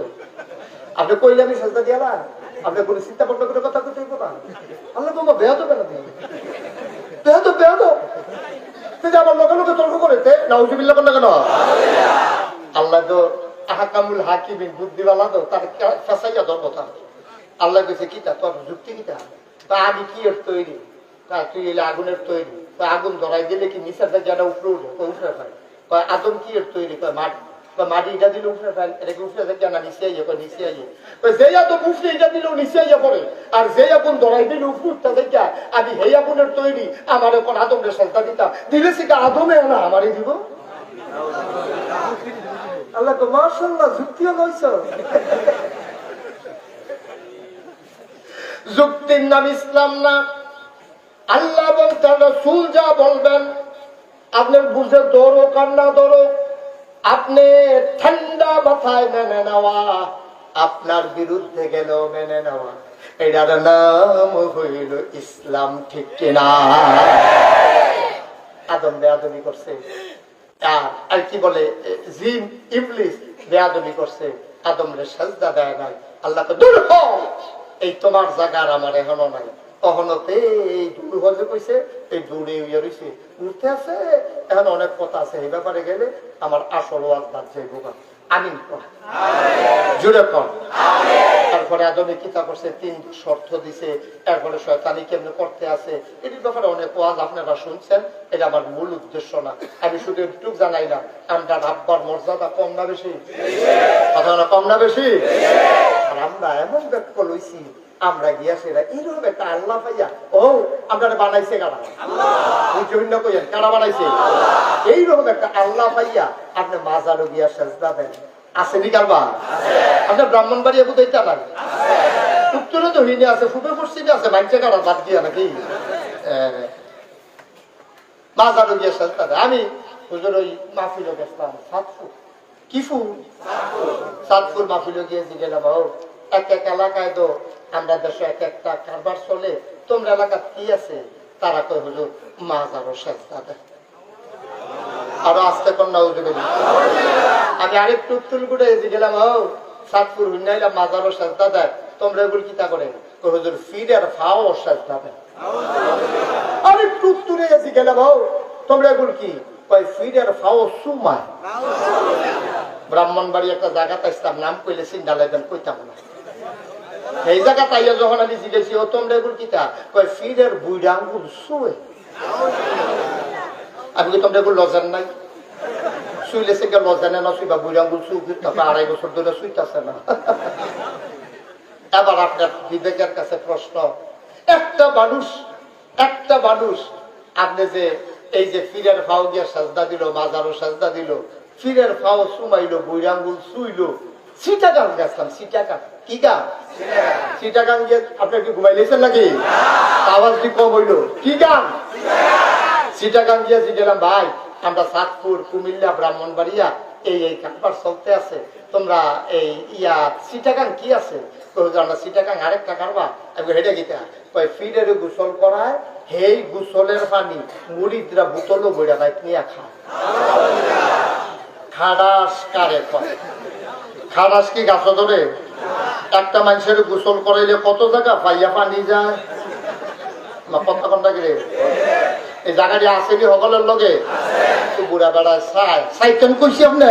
আপনি কইলে আমি সাজদা দিয়ালা, আপনি কোনো চিন্তা ভাবনা করে কথা কইতে হইব না। আল্লাহ তোমা বেয়াদ হবে না, বেয়াদ বেয়াদ আমার লোকে লোকে তর্ক করেছে নাউজুবিল্লাহ বললে কেন? আল্লাহ তো আহকামুল হাকিমিন, বুদ্ধিওয়ালা তো, তার ফেসাইয়া তোর কথা। আল্লাহ কইছে কিটা তোর যুক্তি কিটা? তা আমি কি এর তৈরি? তা তুই এলে আগুনের তৈরি, তা আগুন ধরাই দিলে কি নিচের জায়গাটা উপরে উঠে? উপরে ফেল। আদম কি এর তৈরি? মাটি, মাটি এটা দিলে উপরে ফেল, এটাকে উপরে থাকে না নিচে আইয়ে, নিচে আইয়ে যে আদম উপরে এটা দিলেও নিচে আইয়া পড়ে, আর যে আগুন ধরাই দিলে উপরে উঠতে দেখা আমি হে আগুনের তৈরি, আমার এখন আদমের সাজদা দিতাম, দিলে সেটা আদমে না আমারই দিব। আল্লাহ তো মাশাআল্লাহ যুক্তিও লইছ। যুক্তির নাম ইসলাম না। আল্লাহ এবং তার রাসূল যা বলবেন আপনার বুঝে ধরো কান্না ধরো, আপনি ঠান্ডা মাথায় মেনে নেওয়া, আপনার বিরুদ্ধে গেলেও মেনে নেওয়া, এটার নাম হইল ইসলাম, ঠিক কিনা? আদম বেয়াদবি করছে, আর কি বলে জিন ইবলিস বেয়াদবি করছে, আদম রে সাজদা দেয় নাই। আল্লাহকে দূর হও, এই তোমার জায়গার আমার এখনো নাই। অহনতে এই দূর হয়ে কইছে, এই দূরে উইয়া রইছে, উঠতে আছে। এখন অনেক কথা আছে, এই ব্যাপারে গেলে আমার আসল ওয়াজ বাদ যাইব। আমিন কর, জুড়ে কর। তারপরে আদমে কিতা করছে, 3 শর্ত দিছে। এরপরে শয়তানি কেমনে করতে আছে, এটির ব্যাপারে অনেক ওয়াজ আপনারা শুনছেন। এটা আমার মূল উদ্দেশ্য না, আমি শুধু একটু জানাই না আমরা আব্বার মর্যাদা কম না বেশি? কথা না কম না বেশি? আর আমরা এমন ব্যক্ত লইছি, আমরা গিয়াছি এইরকম একটা আল্লাহ পাইয়া, ও আপনারা বানাইছে কারা? কারা বানাইছে? এইরকম একটা আল্লাহ পাইয়া আপনি মাজারও গিয়া সেজদা দেন, আসেনি কারবা? আপনার ব্রাহ্মণবাড়ি বুঝাইতে নাই, উত্তরে তো হিনে আছে, ফুটে পশ্চিমে আছে, মাইছে কারা বাদ দিয়া নাকি? মাজারও গিয়া সেজদা দেন। আমি হুজুর ওই মাহফিলে গেছিলাম, সাতপুর, কি ফুল সাতপুর মাহফিলে গিয়েছি গেলাম। এক এক এলাকায় তো আমরা দেশে এক একটা কারবার চলে, তোমরা এলাকা কি আছে? তারা কয় হুজুর মাজারও সেজদা দেয়। আরো আসতে কন্যা হুজুর আমি আরেকটু তুলগুড়ে গেলাম, সাতপুর হুইনাইলাম মাজারও সেজদা দেয়। তোমরা এগুলো কি তা করে? হুজুর ফিরের ফাও সেজদা দেয়। আরেকটু তুলে গেছি গেলাম, তোমরা এগুলো কি? কয় ফিরের ফাও সুমায়। ব্রাহ্মণবাড়ি একটা জায়গাতে ইসলাম নাম কইলে চিন্তা লাগবেন, কইতাম না। এই জায়গা তাইয়া যখন আমি জিজ্ঞেছি, ও তোমরা এগুলো কিতা? কয় ফিরের বুইড়া আঙ্গুল শুয়ে। আমি কি তোমরা এগুলো লজেন নাই? শুইলে সে লজেনে না শুইবা, বুইড়া আঙ্গুল শুই, 2.5 বছর ধরে শুইতেছে না। এবার আপনার বিবেকের কাছে প্রশ্ন, একটা মানুষ আপনি যে এই যে ফিরের ফাও গিয়া সাজদা দিল, মাজারও সাজদা দিল, ফিরের ফাও সুমাইলো, বুইড়া আঙ্গুল শুইলো, চিটাগাং গেছিলাম। চিটাগাং কি গান? চিটাগাং গিয়ে আপনার কি ঘুমাইলেছেন নাকি? আওয়াজ কি কম হইলো? কি গান? চিটাগাং গিয়েছি গেলাম ভাই, আমরা সাতপুর, কুমিল্লা, ব্রাহ্মণবাড়িয়া এই কারবার চলতে আছে, তোমরা এই চিটাগাং কি আছে আমরা চিটাগাং আরেকটা কারবা হেঁটে গিতা কয় ফিডের গোসল করায়, হেই গোসলের পানি মুড়িদরা বোতলও বইরা বাইক নিয়ে খায়। খাডাস কারে কয়? খাডাস কি গাছ ধরে? একটা মানুষের গোসল করাইলে কত জায়গা পাইয়া পানি যায়, কথা কন্যা গেলে এই জায়গাটি আসেনি সকলের লগে বুড়া বেড়ায় সাইকেন কইছি আপনি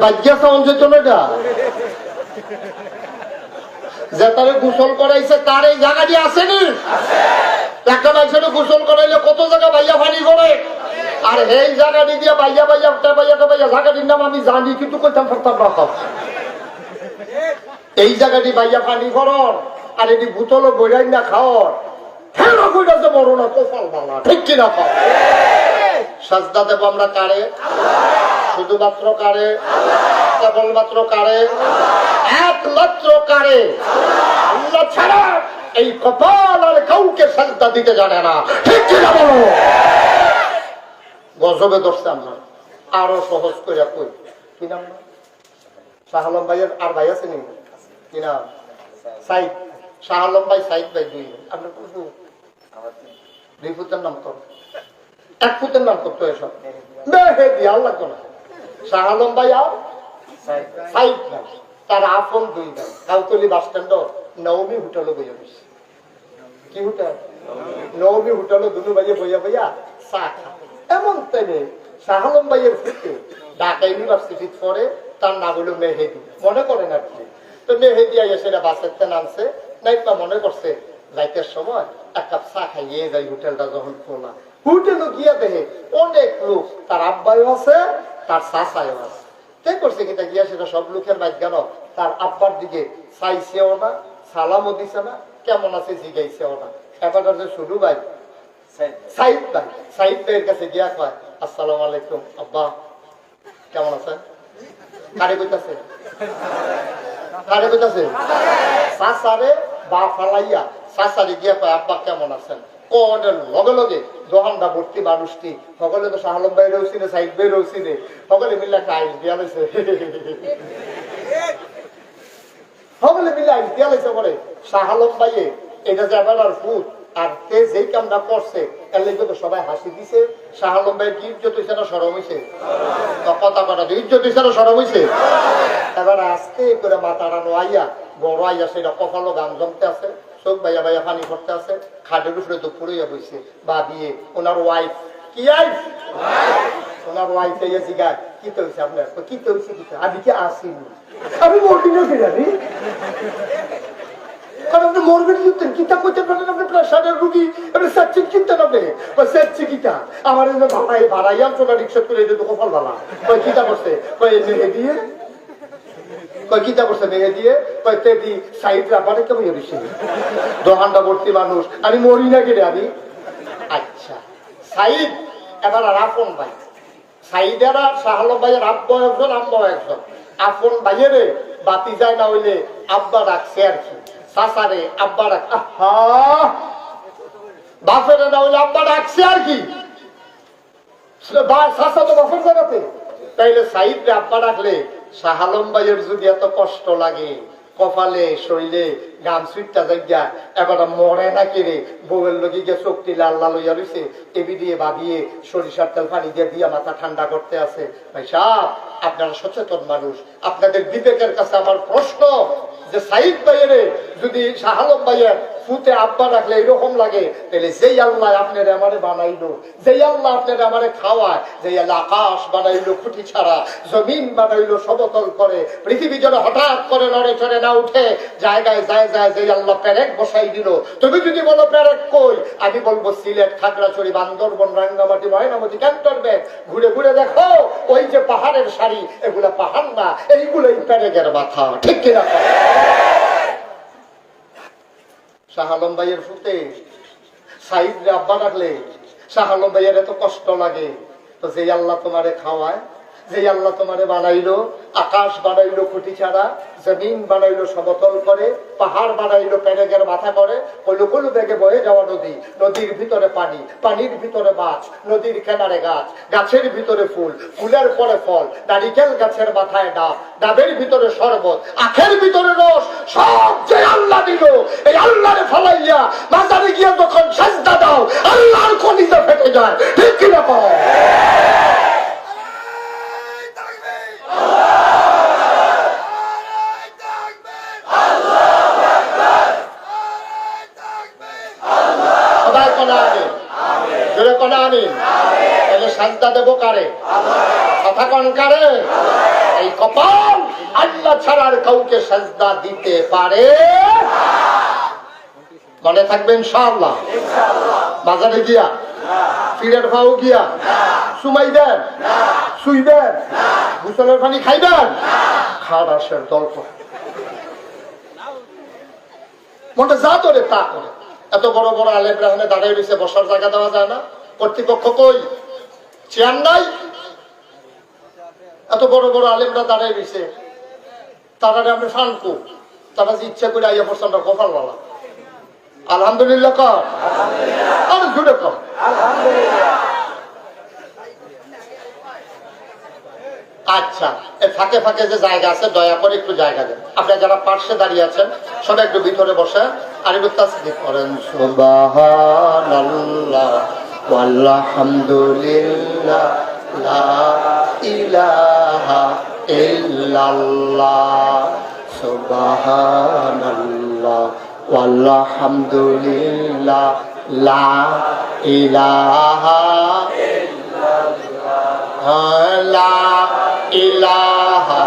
ভাগ্যা সাউন্ড যেত না যে তারে গোসল করাইছে তার এই জায়গাটি আসেনি। একটা মানুষের গোসল করাইলে কত জায়গা ভাইয়া পানি করে, আর এই জায়গাটি দিয়ে ভাইয়া ভাইয়া ভাইয়া জায়গাটির নাম আমি জানি কিন্তু কইতাম পারতাম না। এই জায়গাটি ভাইয়া পানি করার আর এটি বোতল বইরাই না খাওয়ার ঠিক কিনা? সাজদা দেব আমরা কারে? শুধুমাত্র কারে? কেবলমাত্র কারে? একমাত্র কারে? আল্লাহ ছাড়া এই কপাল আর কাউকে সাজদা দিতে জানে না, ঠিক কিনা বলো? গজবে ধরছে আমরা। আরো সহজ করে কই, কি নাম? শাহ আলম ভাইয়ের আর ভাই আছে নি? কি নাম? সাইদ। শাহ আলম ভাই, সাইদ ভাই দুই। আপনার দুই ফুটের নাম কর, এক ফুটের নাম করতো এসব আল্লাহ কোন। শাহ আলম ভাই আর সাইদ ভাই, তার আপন দুই ভাই। কাউতলি বাস স্ট্যান্ড নবমী হোটেলে বইয়া বসে। কি হোটেল? নবমী হোটেলে দুনু ভাইয়ে বইয়া বইয়া চা খা। এমন তাইলে শাহ আলম ভাইয়ের ফুটে ঢাকা ইউনিভার্সিটি পড়ে, তার নাম হলো মেহেদি। মনে করেন আর কি? তো মেহেদি আইয়া সেটা বাসের নামছে, নাইপা মনে করছে যাইতের সময় এক কাপ চা খাইয়ে যাই। হোটেলটা যখন খোলা, হোটেলও গিয়া দেখে অনেক লোক, তার আব্বাও আছে, তার চাচাও আছে। তাই করছে কিনা গিয়া সেটা সব লোকের বাইক গেল, তার আব্বার দিকে চাইছেও না, সালামও দিছে না, কেমন আছে জিগাইছেও না। এবার যে শুরু ভাই সাইদ ভাই, সাইদ ভাইয়ের কাছে গিয়া কয় আসসালামু আলাইকুম আব্বা, কেমন আছেন? কারে কইতাছে? কারে কইতাছে? চাচারে বা ফালাইয়া চাচারে গিয়া কয় আব্বা কেমন আছেন? কোনের লগে লগে দোকানটা ভর্তি মানুষটি, সকলে তো শাহ আলম ভাই রয়েছি রে, সাইদ ভাই রয়েছি রে, সকলে মিলে একটা আইস দিয়া লাইছে। সকলে মিলে আইস দিয়া লাইছে করে শাহ আলম ভাইয়ে এটা যে এবার আর ফুট আর তে যেই কামটা করছে এর লেগে তো সবাই হাসি দিছে। শাহ আলম ভাই কি ইজ্জত হইছে না সরম হইছে? কথা কথা ইজ্জত হইছে না সরম হইছে? এবার আস্তে করে মাথা টানো আইয়া বড় আইয়া সেটা কপালো গান জমতে আছে, চোখ বাইয়া বাইয়া পানি করতে আছে, খাটের উপরে তো পুড়িয়া বইছে বা দিয়ে ওনার ওয়াইফ। কি আইফ? ওনার ওয়াইফ এই জিগায় কি তো হইছে আপনার? কি তো হইছে? কি আমি কি আসিনি? আমি মর্দিনে ফিরানি কারণ আপনি মরবেন যুদ্ধেন কিতা করতে পারেন? আপনি প্রেসারের রুগী, আপনি সাচ্ছেন কিনতেন আপনি সাচ্ছি কিতা আমার ভাড়াই ভাড়াইয়া চোখা রিক্সা করে এটা তো কপাল ভালা। কয় কিতা করছে? কয় মেহে দিয়ে কয় কিতা করছে? মেহে দিয়ে কয় তেদি সাইড রাবারে কেমন বেশি দোকানটা ভর্তি মানুষ, আমি মরি না কেটে আমি। আচ্ছা সাইদ এবার আর আপন ভাই, সাইদের আর শাহ আলম ভাইয়ের আব্বা একজন আম্মা একজন। আপন ভাইয়ের বাতি যায় না হইলে আব্বা ডাকছে আর কি, চাচারে আব্বা ডাক, বাপের না হইলে আব্বা ডাকছে আর কি, চাচা তো বাপের জায়গাতে। তাইলে সাইদ রে আব্বা ডাকলে শাহ আলম ভাইয়ের যদি এত কষ্ট লাগে, কপালে শরীরে গাম সুইটটা জায়গা এবার মরে না কেড়ে বউয়ের লোকে গিয়ে চোখটি লাল লাল হইয়া রয়েছে, টেবি দিয়ে বাঁধিয়ে সরিষার তেল পানি দিয়ে দিয়া মাথা ঠান্ডা করতে আছে। ভাই সাহেব আপনারা সচেতন মানুষ, আপনাদের বিবেকের কাছে আমার প্রশ্ন যে সাইদ ভাইয়ের যদি শাহ আলম ভাইয়ের ফুতে আব্বা রাখলে এরকম লাগে, তাহলে যেই আল্লাহ আপনার আমারে বানাইলো, যেই আল্লাহ আপনার আমারে খাওয়ায়, যেই আল্লাহ আকাশ বানাইলো খুঁটি ছাড়া, জমিন বানাইলো সমতল করে, পৃথিবী যেন হঠাৎ করে নড়ে চড়ে না উঠে জায়গায় যায় যায়, যেই আল্লাহ পেরেক বসাই দিল। তুমি যদি বলো পেরেক কই, আমি বলবো সিলেট, খাগড়াছড়ি, বান্দরবন, রাঙ্গামাটি, ময়নামতি, ক্যান্টনমেন্ট ঘুরে ঘুরে দেখো ওই যে পাহাড়ের সারি, এগুলা পাহাড় না, এইগুলোই পেরেকের মাথা, ঠিক কিনা? শাহ আলম ভাইয়ের ফুটে সাইদ রে আব্বা ডাকলে শাহ আলম ভাইয়ের এত কষ্ট লাগে, তো যে আল্লাহ তোমারে খাওয়ায়, যে আল্লাহ তোমারে বানাইলো, আকাশ বানাইলো খুঁটি ছাড়া, জমিন বানাইলো সমতল করে, পাহাড় বানাইলো পেরেকের মাথা করে, কলুকুলু বেগে বয়ে যাওয়া নদী, নদীর ভিতরে পানি, পানির ভিতরে মাছ, নদীর কিনারে গাছ, গাছের ভিতরে ফুল, ফুলের পরে ফল, নারিকেল গাছের মাথায় ডাব, ডাবের ভিতরে শরবত, আখের ভিতরে রস, সব যে আল্লাহ দিল, এই আল্লাহরে ফলাইয়া মাজারে গিয়ে যখন সাজদা দাও, আল্লাহর কলিজা ফেটে যায়। ঠিক কিনা পাও? সাজদা দেব কারে? কথা কোন কারে? এই কপাল আল্লাহ ছাড়ার কাউকে সাজদা দিতে পারে? মনে থাকবে ইনশাআল্লাহ। বাজারে গিয়া, ফিরের ভাও গিয়া সুমাইবেন, শুইবেন, গোসলের পানি খাইবেন, খাবাসের দল্প মনটা যা ধরে তা করে। এত বড় বড় আলেম রাহনে দাঁড়িয়ে রয়েছে, বসার জায়গা দেওয়া যায় না? কর্তৃপক্ষ কই? চেয়ার নাই? এত বড় বড় আলেমরা দাঁড়িয়ে রয়েছে, তারা আপনি ফানকু, তারা যে ইচ্ছা করে আইয়া পড়ছে আমরা কপাল বলা। আলহামদুলিল্লাহ কর, আর জুড়ে কর। আচ্ছা, এর ফাঁকে ফাঁকে যে জায়গা আছে দয়া করে একটু জায়গা দেন। আপনারা যারা পার্শ্বে দাঁড়িয়ে আছেন সবাই একটু ভিতরে বসে আর একটু তাসবিহ করেন। সুবহানাল্লাহ ওয়ালহামদুলিল্লাহ লা ইলাহা ইল্লাল্লাহ সুবহানাল্লাহ ওয়ালহামদুলিল্লাহ লা ইলাহা লা ইলাহা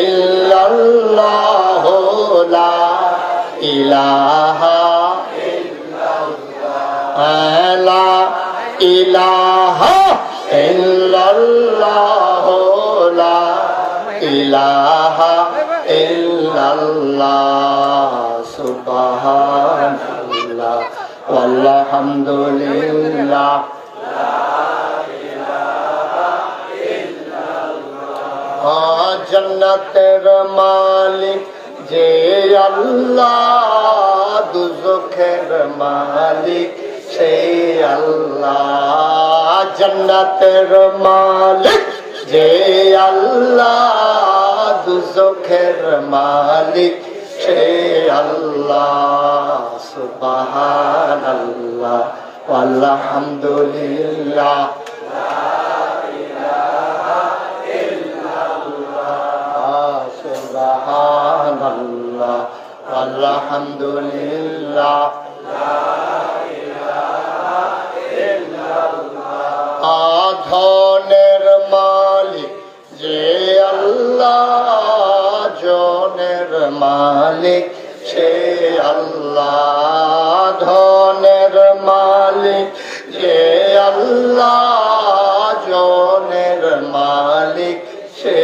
ইল্লাল্লাহ লা ইলাহা লা ইলাহা ইল্লাল্লাহ লা ইলাহা ইল্লাল্লাহ সুবহানাল্লাহ ওয়ালহামদুলিল্লাহ জন্নতের মালিক যে আল্লাহ, দুজখের মালিক সেই আল্লাহ। জন্নতের মালিক যে আল্লাহ, দুজখের মালিক সেই আল্লাহ। সুবহানাল্লাহ ওয়ালহামদুলিল্লাহ সুবহানাল্লাহ আলহামদুলিল্লাহ ধনের মালিক যে আল্লাহ, জনের মালিক সে আল্লাহ। ধনের মালিক যে আল্লাহ, জনের মালিক সে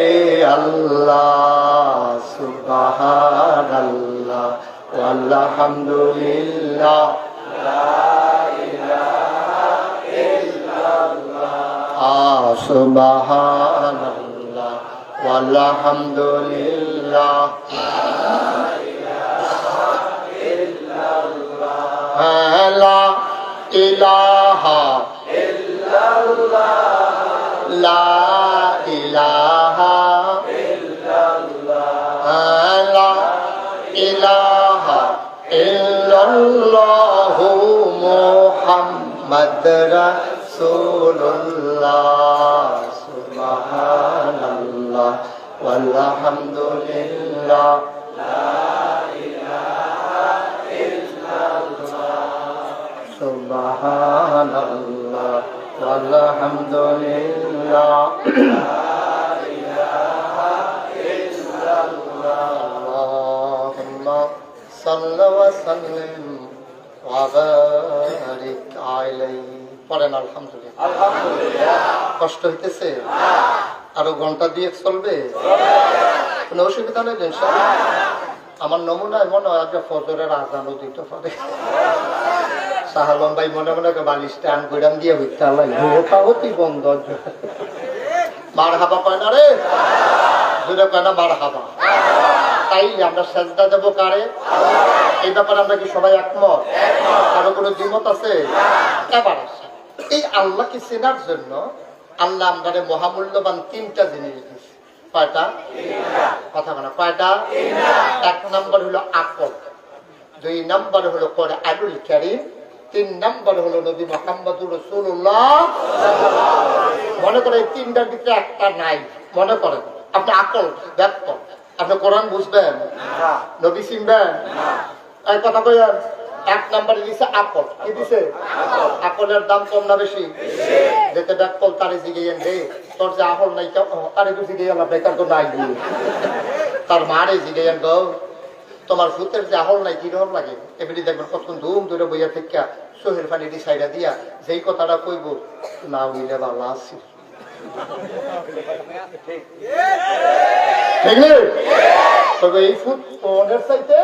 আল্লাহ। সুবহানাল্লাহ আলহামদুলিল্লাহ সুবহানাল্লাহ আলহামদুলিল্লাহ লা ইলাহা লা ইলাহা লা ইলাহা ইল্লাল্লাহু মুহাম্মাদ রাসূলুল্লাহ। সুবহানাল্লাহ ওয়ালহামদুলিল্লাহ সুবহানাল্লাহ ওয়ালহামদুলিল্লাহ আল্লাহুম্মা সাল্লি ওয়া সাল্লিম ওয়া বারিক আলাইহি। পড়েন আলহামদুলিল্লাহ। কষ্ট হইতেছে? আরো ঘন্টা দিয়ে চলবে? কোনো অসুবিধা নেই ইনশাআল্লাহ। আমার নমুনায় মনে হয় আজকে ফজরের আজানও দিতে পারে। সাহালম ভাই মনে মনে বালিশ টান গুড়াম দিয়ে হইতে আল্লাহ হতি বন্ধ মার হাবা পায় না রে। দুটো কেনা মারহাবা। তাই আমরা সেজদা দেবো কারে? এই ব্যাপারে আমরা কি সবাই একমত? কারো কোনো দ্বিমত আছে? এবার আসে এই আল্লাহকে চেনার জন্য আল্লাহ আমাদের মহামূল্যবান তিনটা জিনিস দিয়েছে। কয়টা? কথা বলা কয়টা? এক নম্বর হলো আকল, দুই নম্বর হলো কোরআনুল কারীম, তিন নম্বর হলো নবী মুহাম্মদুর রাসূলুল্লাহ। মনে করে এই তিনটার ভিতরে একটা নাই। মনে করেন আপনি আকল ব্যাপ্ত, আপনি কোরআন বুঝবেন, নবী চিনবেন, এই কথা কইেন। এক নম্বরে দিছে আকল। কি দিছে? আকলের দাম কম না বেশি? যেতে ব্যাকল তারে জিগেন রে, তোর যে আকল নাই তারে তো জিগেন আপনার তার তো নাই, তার মারে জিগেন গো তোমার ভূতের যে আহল নাই কিরকম লাগে। এমনি দেখবেন কতক্ষণ ধুম ধরে বইয়া থেকে চোখের পানি দিয়ে সাইডা দিয়া যেই কথাটা কইব না হইলে ভালো আছি, এই ফুট মনের চাইতে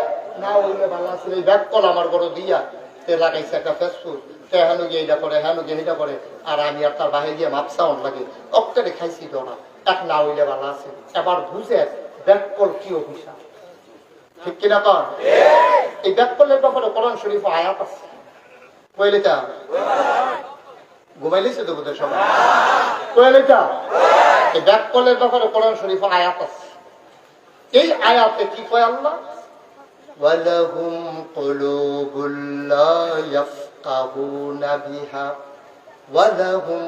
না হইলে ভালো আছে। এই ব্যাগ কল আমার বড় দিয়া তে লাগাইছে একটা ফেসবুক, তে হেন গিয়ে এটা করে, হেন গিয়ে এটা করে, আর আমি আর তার বাহির দিয়ে মাপসাউন লাগে অক্টারে খাইছি ডোনা এক না হইলে ভালো আছে। এবার বুঝে ব্যাগ কল কি অভিশাপ, ঠিক কিনা কন? এই ব্যাককলের ব্যাপারে কোরআন শরীফ আয়াত আছে। কইলেটা ঘুমাইলেছে তো বোধহয় সবাই। কইলেটা এই ব্যাককলের ব্যাপারে কোরআন শরীফ আয়াত আছে। এই আয়াতে কি কয় আল্লাহ? ওয়ালাহুম কুলুবুল লা ইয়াফকাহুনা বিহা ওয়ালাহুম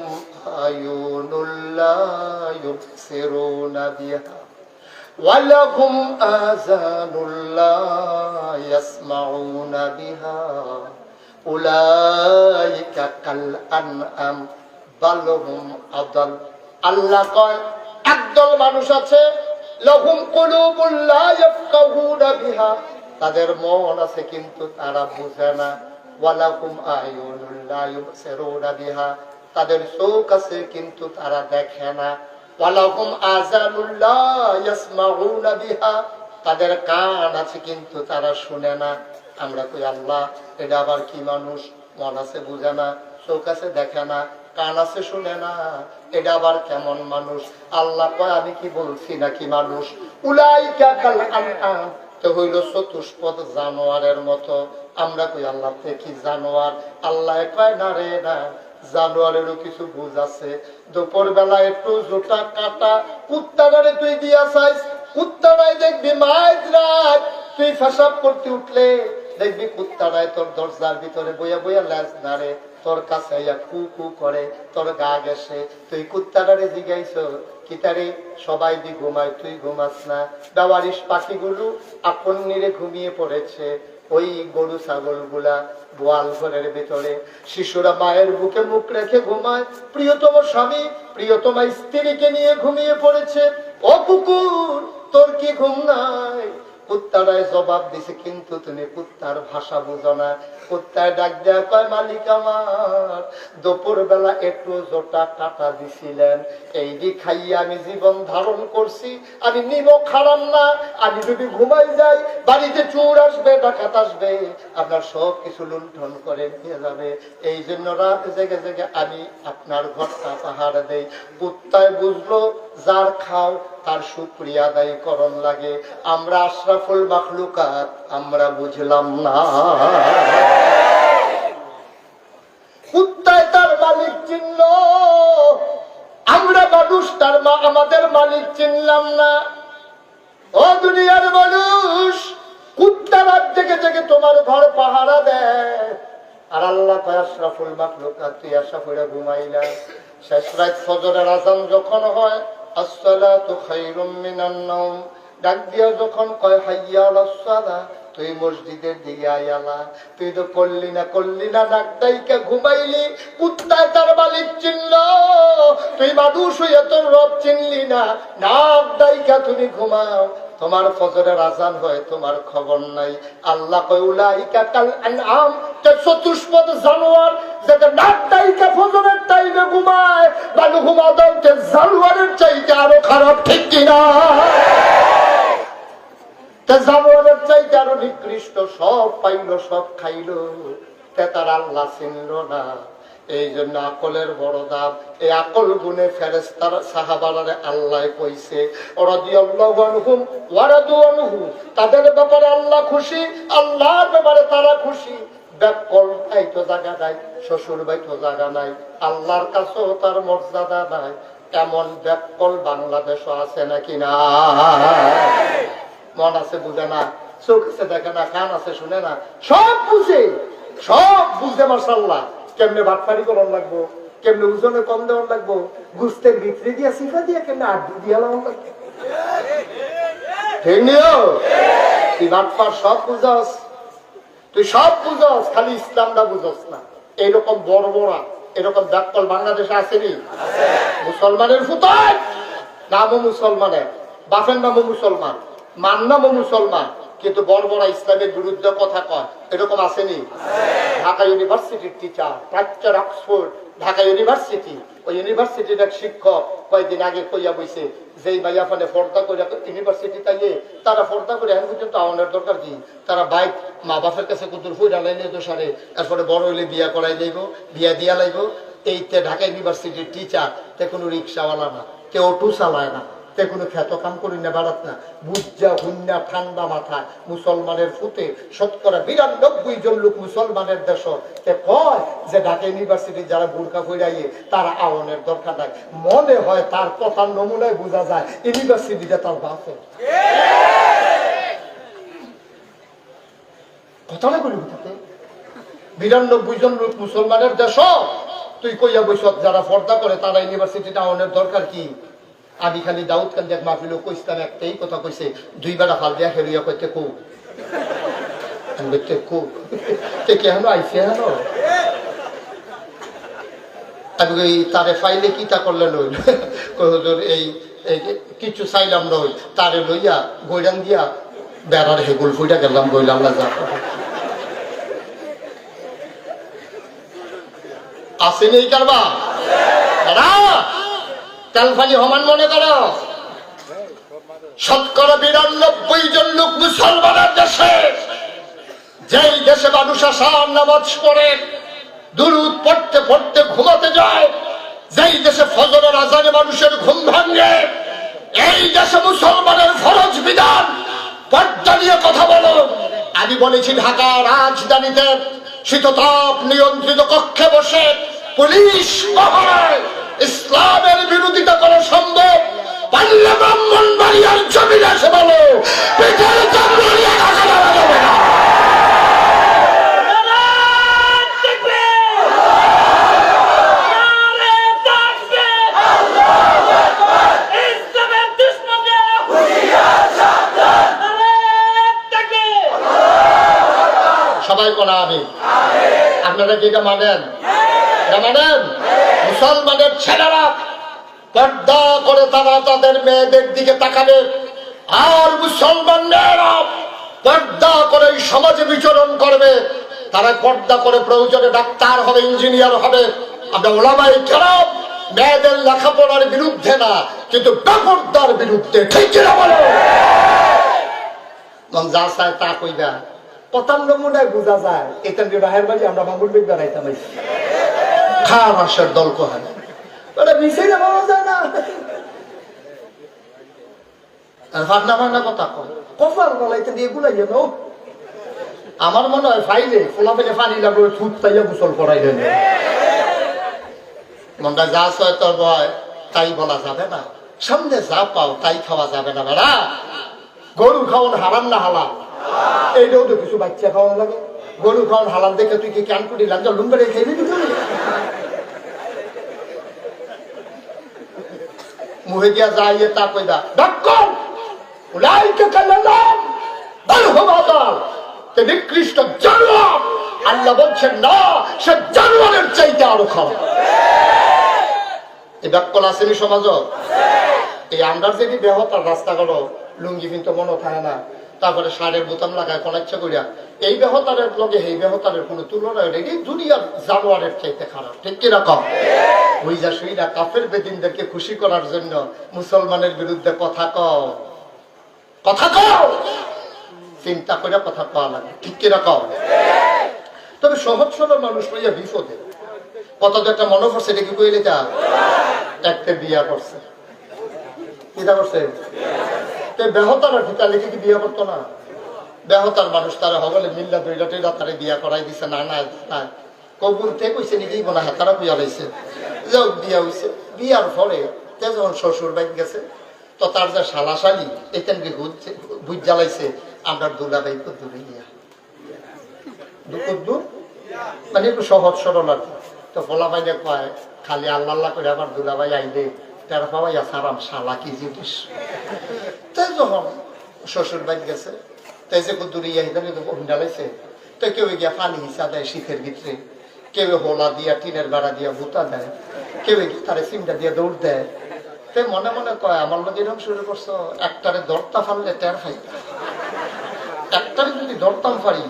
আয়ুনুল লা ইউবসিরুনা বিহা ওয়ালাহুম আযানুল লা ইয়াসমাউনা বিহা উলাইকা কাল আনআম বাল হুম আদাল। আল্লাহ কয় একদল মানুষ আছে লাহুম কুলুবুল লা ইয়াফকাহুনা বিহা, তাদের মন আছে কিন্তু তারা বুঝে না। ওয়ালাহুম আয়ুনুল লা ইউবসিরুনা বিহা, তাদের চোখ আছে কিন্তু তারা দেখে না। ওয়ালাহুম আযানুল লা ইয়াসমাউনা বিহা, তাদের কান আছে কিন্তু তারা শুনে না। আমরা কই আল্লাহ এটা আবার কি মানুষ? মন আছে বুঝে না, চোখ আছে দেখে না, কান আছে শুনে না, এটা আবার কেমন মানুষ? আল্লাহ কয় আমি কি বলছি নাকি মানুষ? উলাইকা কাল আনআম, তো হইল চতুষ্পদ জানোয়ারের মতো। আমরা কই আল্লাহ কি জানোয়ার? আল্লাহ কয় না রে না, জানোয়ারেরও কিছু বুঝ আছে। দুপুর বেলা একটু জোটা কাটা কুত্তাটারে তুই দিয়া চাইস, কুত্তাটাই দেখবি মাঝ রাত তুই পেশাব করতে উঠলে দেখবি কুত্তাটায় তোর দরজার ভিতরে বইয়া বইয়া লেজ নাড়ে, তোর কাছে কু কু করে, তোর গা গেছে। তুই কুত্তাটারে জিগাইছ কিতারে সবাই দি ঘুমায়, তুই ঘুমাস না। বেওয়ারিশ পাখিগুলো আপন নিরে ঘুমিয়ে পড়েছে। ওই গরু ছাগল গুলা গোয়াল ঘরের ভিতরে, শিশুরা মায়ের বুকে মুখ রেখে ঘুমায়। প্রিয়তম স্বামী প্রিয়তমা স্ত্রীকে নিয়ে ঘুমিয়ে পড়েছে। ও কুকুর তোর কি ঘুম নাই? কুত্তারায় জবাব দিছে কিন্তু তুমি কুত্তার ভাষা বুঝো না। কুত্তায় ডাক দেয়া কয় মালিক আমার দুপুর বেলা একটু জোটা কাটা দিছিলেন, এই দি খাইয়া আমি জীবন ধারণ করছি। আমি নিমক খারাম না, আমি যদি ঘুমাই যাই বাড়িতে চোর আসবে, ডাকাত আসবে, আপনার সব কিছু লুণ্ঠন করে নিয়ে যাবে। এই জন্য রাত জেগে জেগে আমি আপনার ঘরটা পাহাড় দেই। কুত্তায় বুঝলো যার খাও তার শুকরিয়া আদায় করণ লাগে। আমরা আশরাফুল মাখলুকাত আমরা বুঝলাম না। কুত্তায় তার মালিক চিনল, আমরা মানুষ তার আমাদের মালিক চিনলাম না। ও দুনিয়ার মানুষ, কুত্তা রাত জেগে জেগে তোমার ঘর পাহারা দেয়, আর আল্লাহ কয় আশরাফুল মাখলুকাত তুই আশা করে ঘুমাইলা। শেষ রাত ফজরের আযান যখন হয়, আসসালাতু খায়রুম মিনান নাওম, ডাক দিয়া যখন কয় হাইয়া আলাস সালাহ, তুই মসজিদের দিকে আয়ালা। তুই তো করলি না ডাক দাইকা ঘুমাইলি। কুত্তায় তার মালিক চিনল, তুই মানুষ হইয়া তোর রব চিনলি না, ডাক দাইকা তুমি ঘুমাও। তোমার ফজরের আযান হয় তোমার খবর নাই। আল্লাহ কয় উলাইকা কাল আনআম, তে চতুষ্পদ জানোয়ার যেটা ডাক দাইকা ফজরের টাইমে ঘুমায়, বালু ঘুমা দাও তে জানোয়ারের চাইতে আরো খারাপ, ঠিক কিনা? জানোয়ারের চাইতে আরো নিকৃষ্ট। সব পাইলো সব খাইলো, তে তার আল্লাহ চিনল না। এই জন্য আকলের বড় দাম। এই আকল গুণে ফেরেশতার সাহাবারে আল্লাহ কইছে রাদিয়াল্লাহু আনহুম ওয়া রাদু আনহু, তাদের ব্যাপারে আল্লাহ খুশি, আল্লাহর ব্যাপারে তারা খুশি। ব্যাকল ভাই তো জায়গা নাই, শ্বশুর ভাই তো জায়গা নাই, আল্লাহর কাছেও তার মর্যাদা নাই। এমন ব্যাকল বাংলাদেশও আছে নাকি না? মন আছে বুঝে না, চোখ আছে দেখে না, কান আছে শুনে না, সব বুঝে, সব বুঝে। মাশাআল্লাহ, কেমনে বাটপারি করার লাগবো, কেমনে ওজনে কম দেওয়ার লাগবো, গুস্তের ভিতরে দিয়া শিখা দিয়া কেমনে আড্ডি দিয়া লাগার লাগবে। ঠিক নিও, তুই বাটপার সব বুঝাস, তুই সব বুঝস, খালি ইসলামটা বুঝস না। এইরকম বড় বড় এরকম ব্যাকল বাংলাদেশে আসেনি। মুসলমানের ফুতায় নামও মুসলমানের, বাপের নামও মুসলমান, মান নামও মুসলমান, কিন্তু বড় বড় ইসলামের বিরুদ্ধে কথা কয়, এরকম আসেনি। ঢাকা ইউনিভার্সিটির টিচার, প্রাচ্যের অক্সফোর্ড, ঢাকা ইউনিভার্সিটি, ওই ইউনিভার্সিটির এক শিক্ষক কয়েকদিন আগে কইয়া বইছে, যেই মাইয়া ফানে ফর্দা করে ইউনিভার্সিটি তাইয়ে তারা ফর্দা করে এখন পর্যন্ত আওয়ানোর দরকার কি? তারা বাইক মা বাপের কাছে কুতুর ফুইরা লাইলে তো সারে, এরপরে বড় হইলে বিয়া করাই লাইব, বিয়া দিয়া লাইব। এইতে ঢাকা ইউনিভার্সিটির টিচার, তে কোনো রিক্সাওয়ালা না, কেউ অটো চালায় না, তে কোনো খ্যাত কাম করি না, বেড়াত না, বুঝা হুন্না ঠান্ডা মাথায় মুসলমানের ফুটে শতকরা ৯২ জন লোক মুসলমানের দেশ, তে কয় যে ঢাকা ইউনিভার্সিটি যারা বুরকা ফইরাইয়ে তারা আওয়ানের দরকার নাই। মনে হয় তার কথার নমুনায় বোঝা যায় ইউনিভার্সিটিটা তার বাপে। কথাটা বলি বুঝাতে ৯২ জন লোক মুসলমানের দেশ, তুই কইয়া বইস যারা ফর্দা করে তারা ইউনিভার্সিটিটা আওয়ানের দরকার কি? আমি খালি দাউদ কান্দি এক মাহফিল কইতাম, একটাই কথা কইছে, ২ বেড়া ফাল দিয়া হেরিয়া কইতে কো কেন আইসে হেন আমি তারে ফাইলে কি তা করলে নইল এই কিছু চাইলাম নই, তারে লইয়া গৈরান দিয়া বেড়ার হেগুল ফুইটা গেলাম, গইলাম না যা আসেনি এই কারবা কালফানি হমান মনে করো। শতকরা ৯২ জন লোক মুসলমানের দেশে, যেই দেশে মানুষ আসার নামাজ পড়ে, দুরূদ পড়তে পড়তে ঘুমাতে যায়, যেই দেশে ফজরের আজানে মানুষের ঘুম ভাঙে, এই দেশে মুসলমানের ফরজ বিধান পর্দা নিয়ে কথা বলো। আমি বলেছি ঢাকা রাজধানীতে শীততাপ নিয়ন্ত্রিত কক্ষে বসে পুলিশ পাহারায় ইসলামের বিরোধিতা করা সম্ভব? পাল্লা ব্রাহ্মণবাড়িয়ার জমিনে এসে বলো পেটের চামড়িয়া ঢাকা দেওয়া যাবে না। সবাই কোনা আমি, আপনারা কি এটা মানেন? মানেন? মুসলমানের ছেলেরা পর্দা করে তারা তাদের মেয়েদের দিকে তাকাবে, আর মুসলমান মেয়েরা পর্দা করে সমাজে বিচরণ করবে। তারা পর্দা করে প্রয়োজনে ডাক্তার হবে, ইঞ্জিনিয়ার হবে। আমরা ওলামায়ে কেরাম মেয়েদের লেখাপড়ার বিরুদ্ধে না, কিন্তু বেপরদার বিরুদ্ধে। ঠিক কিনা বলো? যা চায় তা কইবা, কথার নমুনায় বোঝা যায় এখান দিয়ে বাহের বাড়ি আমরা মামুল বেগ বেড়াইতাম, খার আসের দল কোহান মিশাইলে পাওয়া যায় না। ফাটনা ফাটনা কথা কফার বলাইতে দিয়ে গুলাই যেন আমার মনে হয় ফাইলে ফোলা পেলে পানি লাগবে, ছুট পাইয়া গোসল করাই দেন। মনটা যা চয় তোর ভয় তাই বলা যাবে না, সামনে যা পাও তাই খাওয়া যাবে না। বেড়া গরু খাওয়ান হারাম না হালাল? এইটাও তো কিছু বাচ্চা খাওয়ানো লাগে। গরু খাওয়ান হালাল দেখে তুই কি ক্যান কুটি লাঞ্জা লুম্বারে খেয়ে নিবি? মুহে দিয়া যাইয়ে তা কইদা ডাক্কন উলাইকা কাল্লাম বাল হুমাদার, তে নিকৃষ্ট জানোয়ার। আল্লাহ বলছেন না, সে জানোয়ারের চাইতে আরো খারাপ। এই ডাক্কল আসেনি সমাজ। এই আমরার যেটি দেহ তার রাস্তা করো লুঙ্গি কিন্তু মনে থাকে না, তারপরে সারের বোতাম লাগায় কোন ইচ্ছা করিয়া, এই বেহতারের লগে এই বেহতারের কোন তুলনা নেই। দুনিয়ার জানোয়ারের চাইতে খারাপ। ঠিক কিরকম? বুঝা শুইরা কাফের বেদিনদেরকে খুশি করার জন্য মুসলমানের বিরুদ্ধে কথা কও, কথা কও, চিন্তা করে কথা কওয়া লাগে। ঠিক কিরকম? তবে সহজ সরল মানুষ হইয়া বিপদে কত একটা মনে পড়ছে, এটা কি কইলে তা একটা বিয়া করছে, কিটা করছে বেহতার ঠিকা লিখে কি বিয়া করতো না? বেহতার মানুষ তারা হবলে মিল্লা দুইটা টুইটা তারা বিয়া করাই দিছে। না না না কবুল তে কইছে নাকি মনে হয় তারা বিয়া লাইছে, যাও বিয়া হইছে। বিয়ার পরে যখন শ্বশুর বাড়ি গেছে তো তার যে শালাশালি এখান বুঝ জ্বালাইছে আমরা দুলাভাই কদ্দুরে গিয়া দুকদ্দুর মানে একটু সহজ সরল আর কি। তো ফলা বাইনে কয় খালি আল্লাহ আল্লাহ করে আমার দুলাভাই আইলে তারা পাওয়া সারাম শালা কি জিনিস। তাই যখন শ্বশুর বাড়ি গেছে তাই যে কদ্দুরে জ্বালাইছে তো কেউ গিয়া পানি হিসা দেয় শীতের ভিতরে, কেউ হোলা দিয়া টিনের বেড়া দিয়া ভুতা দেয়, কেউ তারে সিমটা দিয়ে দৌড় দেয়। তাই মনে মনে কয় আমার লোক এরকম শুরু করছো, একটারে দরতা ফাললে টের ফাইতা, একটারে যদি দরতাম পারি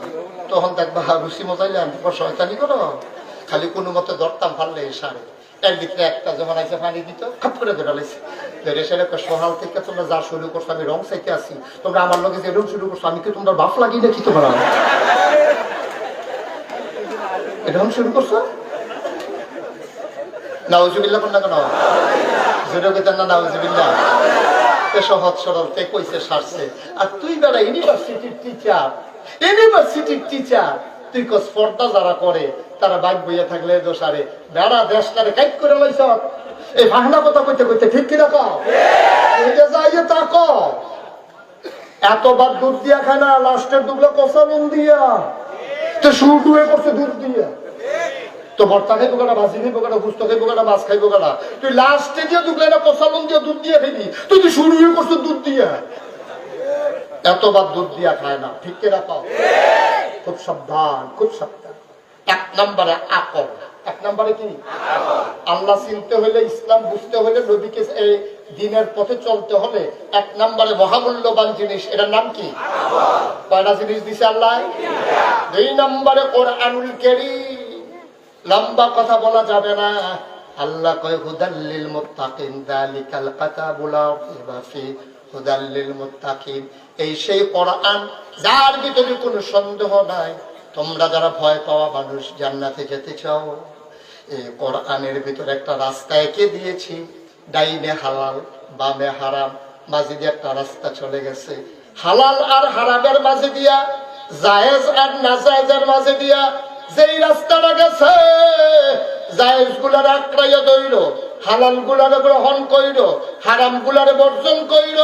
তখন দেখবা রুচি মজাইলে আমি শয়তানি করো, খালি কোনো মতে দরতাম ফাললে সারে। এর ভিতরে একটা যখন আইসে পানি দিত খাপ করে ধরে লাইছে, ধরে সেটা সহাল থেকে তোমরা যা শুরু করছো আমি রং চাইতে আসি, তোমরা আমার লোকে যেরকম শুরু করছো আমি কি তোমরা বাপ লাগিয়ে দেখি তোমরা এরকম শুরু করছো। নাউজুবিল্লাহ বল না কেন, জোরে কইতেন না নাউজুবিল্লাহ। সহজ সরল তে কইছে সারছে। আর তুই বেড়া ইউনিভার্সিটির টিচার তুই কস স্পর্ধা যারা করে তারা বাইক বইয়া থাকলে দোষারে বেড়া দেশটারে কাইট করে লাইছ। এই ভাঙনা কথা কইতে কইতে ঠিক কিনা কও যাইয়ে তা ক এতবার দুধ দিয়া খায় না, লাস্টের দুগুলো কষা নুন দিয়া তো শুরু টুয়ে করছে দুধ দিয়া। তো ভর্তা খাইবো কাটা, ভাজি খাইবো কাটা, গুস্ত খাইবো কাটা, মাছ খাইবো কাটা, তুই লাস্টে দিয়ে দুগলে না কষা নুন দিয়ে দুধ দিয়ে খাইবি, তুই শুরু করছো দুধ দিয়া। এতবার দুধ দিয়া খায় না, ঠিক কিনা পাও? খুব সাবধান, খুব সাবধান। এক নম্বরে আকল, এক নম্বরে কি আল্লাহ চিনতে হলে, ইসলাম বুঝতে হলে, নবীকে এই দিনের পথে চলতে হলে এক নম্বরে মহামূল্যবান জিনিস, এটার নাম কি? কয়টা জিনিস দিছে আল্লাহ? দুই নম্বরে কোরআনুল কারীম। লম্বা কথা বলা যাবে না। আল্লাহ কয় হুদাল্লিল মুত্তাকিন, যালিকাল কিতাবুল রাইবা ফিহি হুদাল্লিল মুত্তাকিন। এই সেই কোরআন যার ভিতরে কোনো সন্দেহ নাই। তোমরা যারা ভয় পাওয়া মানুষ, জান্নাতে যেতে চাও, এই কোরআনের ভিতরে একটা রাস্তা এঁকে দিয়েছি, ডাইনে হালাল বামে হারাম, মাঝে দিয়ে একটা রাস্তা চলে গেছে। হালাল আর হারামের মাঝে দিয়া, জায়েজ আর নাজায়েজের মাঝে দিয়া যেই রাস্তাটা গেছে, জায়েজ গুলার আঁকড়াইয়া ধইল, হালাল গুলারে গ্রহণ কইল, হারাম গুলারে বর্জন কইল,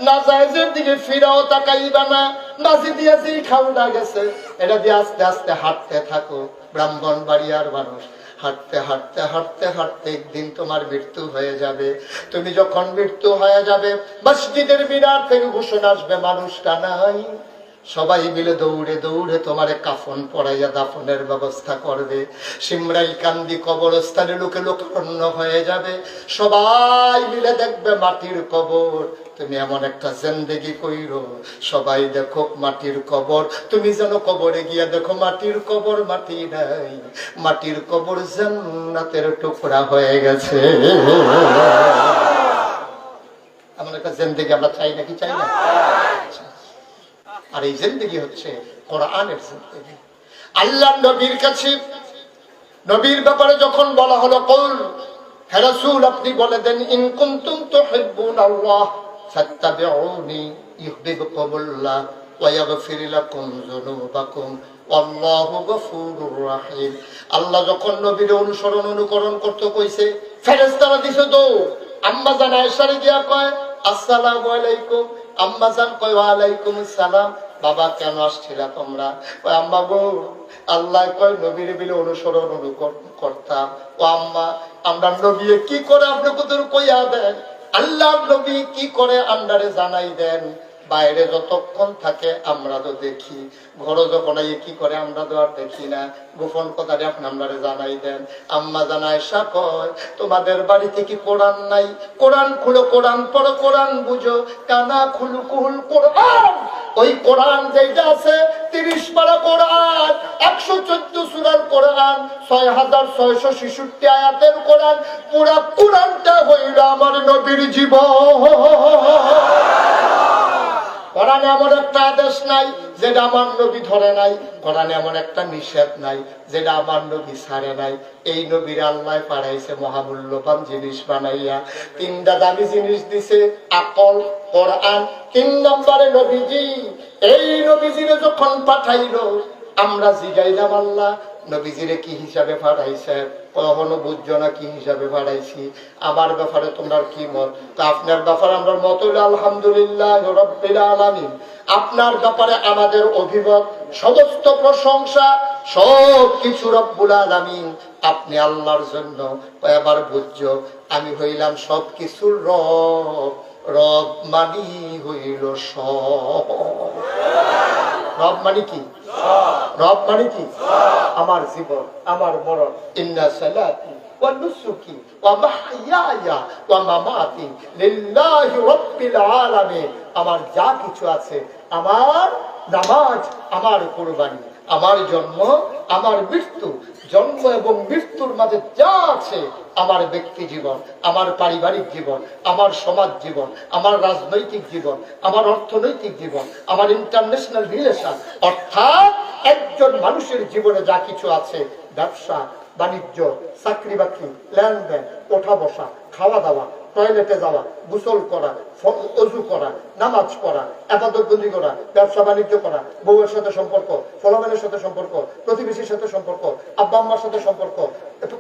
নাজায়েজের দিকে ফিরাও তাকাইবা না। মাঝে দিয়া যেই খাউডা গেছে এটা দিয়ে আস্তে আস্তে হাঁটতে থাকো। ব্রাহ্মণবাড়িয়ার মানুষ হাঁটতে হাঁটতে হাঁটতে হাঁটতে একদিন তোমার মৃত্যু হয়ে যাবে। তুমি যখন মৃত্যু হয়ে যাবে, মসজিদের মিনার থেকে ঘোষণা আসবে মানুষটা নাই। সবাই মিলে দৌড়ে দৌড়ে তোমার কাফন পরাইয়া দাফনের ব্যবস্থা করবে। সিমরাইল কান্দি কবরস্থানে লোকে লোকারণ্য হয়ে যাবে। সবাই মিলে দেখবে মাটির কবর। তুমি এমন একটা জিন্দেগি কইরো, সবাই দেখো মাটির কবর, তুমি যেন কবরে গিয়া দেখো মাটির কবর, মাটি নাই, মাটির কবর জান্নাতের টুকরা হয়ে গেছে। এমন একটা জিন্দেগি আমরা চাই নাকি চাই না? আর এই জিন্দেগি হচ্ছে কোরআনের জিন্দেগি। আল্লাহ নবীর কাছে, নবীর ব্যাপারে যখন বলা হলো কল, হে রাসূল আপনি বলে দেন, ইন কুনতুম তুহিব্বুনাল্লাহ ফাত্তাবিউনি ইউহিব্বুকুমুল্লাহ ওয়া ইয়াগফির লাকুম যুনুবাকুম আল্লাহু গফুরুর রহিম। আল্লাহ যখন নবীর অনুসরণ অনুকরণ করতে কইছে, ফেরেশতারা দিছে দৌড়। আম্মা জান আয়েশা দিয়া কয় আসসালামু আলাইকুম, আম্মা জান কয় ওয়া আলাইকুম আসসালাম। বাবা কেন আসছিলা তোমরা? কয় আম্মা গো, আল্লাহ কয় নবীর বিলে অনুসরণ অনুকরণ করতাম। ও আম্মা, আমরা নবী কি করে আপনি কোথাও কইয়া দেন, আল্লাহ নবী কি করে আন্ডারে জানাই দেন। বাইরে যতক্ষণ থাকে আমরা তো দেখি, ঘরে যখন কি করে আমরা তো আর দেখি না। গোপন কথাটি আপনি আপনারা জানাই দেন। আম্মা জানায় কয় তোমাদের বাড়িতে কি কোরআন নাই? কোরআন খুলো, কোরআন পড়ো, কোরআন বুঝো। কানা খুলু কুহুল কোরআন, ওই কোরআন যেটা আছে 30 পারা কোরআন, 114 সূরার কোরআন, 6666 আয়াতের কোরআন, পুরা কোরআনটা হইল আমার নবীর জীবন। কোরআনে এমন একটা আদেশ নাই যেটা আমার নবী ধরে নাই, কোরআনে এমন একটা নিষেধ নাই যেটা আমার নবী ছাড়ে নাই। এই নবীর আল্লাহ পাঠাইছে মহামূল্যবান জিনিস বানাইয়া, তিনটা দামি জিনিস দিছে, আকল, কোরআন, 3 নম্বরে নবীজি। এই নবীজিরে যখন পাঠাইলো আমরা জিগাইলাম আল্লাহ নবীজিরে কি হিসাবে পাঠাইছে, কখনো বুঝছো না কি হিসাবে পাঠাইছি, আমার ব্যাপারে তোমার কি মত? তো আপনার ব্যাপারে আমরা মত হইল আলহামদুলিল্লাহ রাব্বিল আলামিন। আপনার ব্যাপারে আমাদের অভিমত, সমস্ত প্রশংসা সব কিছু রব্বুল আলামিন, আপনি আল্লাহর জন্য। এবার বুঝছো আমি হইলাম সব কিছুর রব, রব মানি হইল সব। রব মানে কি? রব মানে কি? আমার জীবন, আমার মরণ। ইন্না সালাতি ওয়া নুসুকি ওয়া মাহইয়ায়া ওয়া মামাতি লিল্লাহি রাব্বিল আলামিন। আমার যা কিছু আছে, আমার নামাজ, আমার কুরবানি, আমার জন্ম, আমার মৃত্যু, জন্ম এবং মৃত্যুর মাঝে যা আছে, আমার ব্যক্তি জীবন, আমার পারিবারিক জীবন, আমার সমাজ জীবন, আমার রাজনৈতিক জীবন, আমার অর্থনৈতিক জীবন, আমার ইন্টারন্যাশনাল রিলেশন, অর্থাৎ একজন মানুষের জীবনে যা কিছু আছে, ব্যবসা বাণিজ্য, চাকরি বাকরি, লেনদেন, ওঠা বসা, খাওয়া দাওয়া, টয়লেটে যাওয়া, গোসল করা, অজু করা, নামাজ পড়া, ইবাদতবন্দি করা, ব্যবসা বাণিজ্য করা, বউয়ের সাথে সম্পর্ক, ফলাফলের সাথে সম্পর্ক, প্রতিবেশীর সাথে সম্পর্ক, আব্বা আম্মার সাথে সম্পর্ক,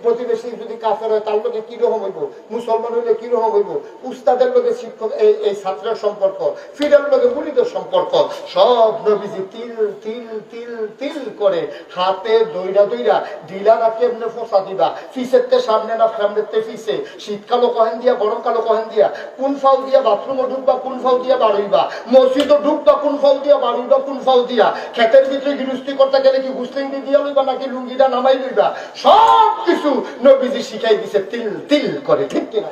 প্রতিবেশী যদি কাফের হয় তার লোকে কিরকম হইব, মুসলমান হইলে কিরকম হইব, উস্তাদের লোকে শিক্ষক, এই ছাত্রের সম্পর্ক, ফিরের লোকে মুরিদের সম্পর্ক, সব নবীজি তিল তিল তিল তিল করে হাতে দইরা দইরা ডিলারা কেমনে ফসা দিবা, ফিসেরতে সামনে না সামনেতে ফিসে, শীতকালও কহেন দিয়া, গরমকালও কহেন দিয়া, কোন ফাউ দিয়া বাথরুমও ঢুকবা, কোন ফাউ দিয়া বাড়ইবা, মসজিদও ঢুকবা, কোন ফাউ দিয়া বাড়ইবা, কোন ফাউ দিয়া, ক্ষেতের ভিতরে গৃহস্থী করতে গেলে কি গুসলিংটি দিয়া লইবা নাকি লুঙ্গিটা নামাই লইবা, সব কিছু নবীজি শিখাই দিছে তিল তিল করে, ঠিক কিনা?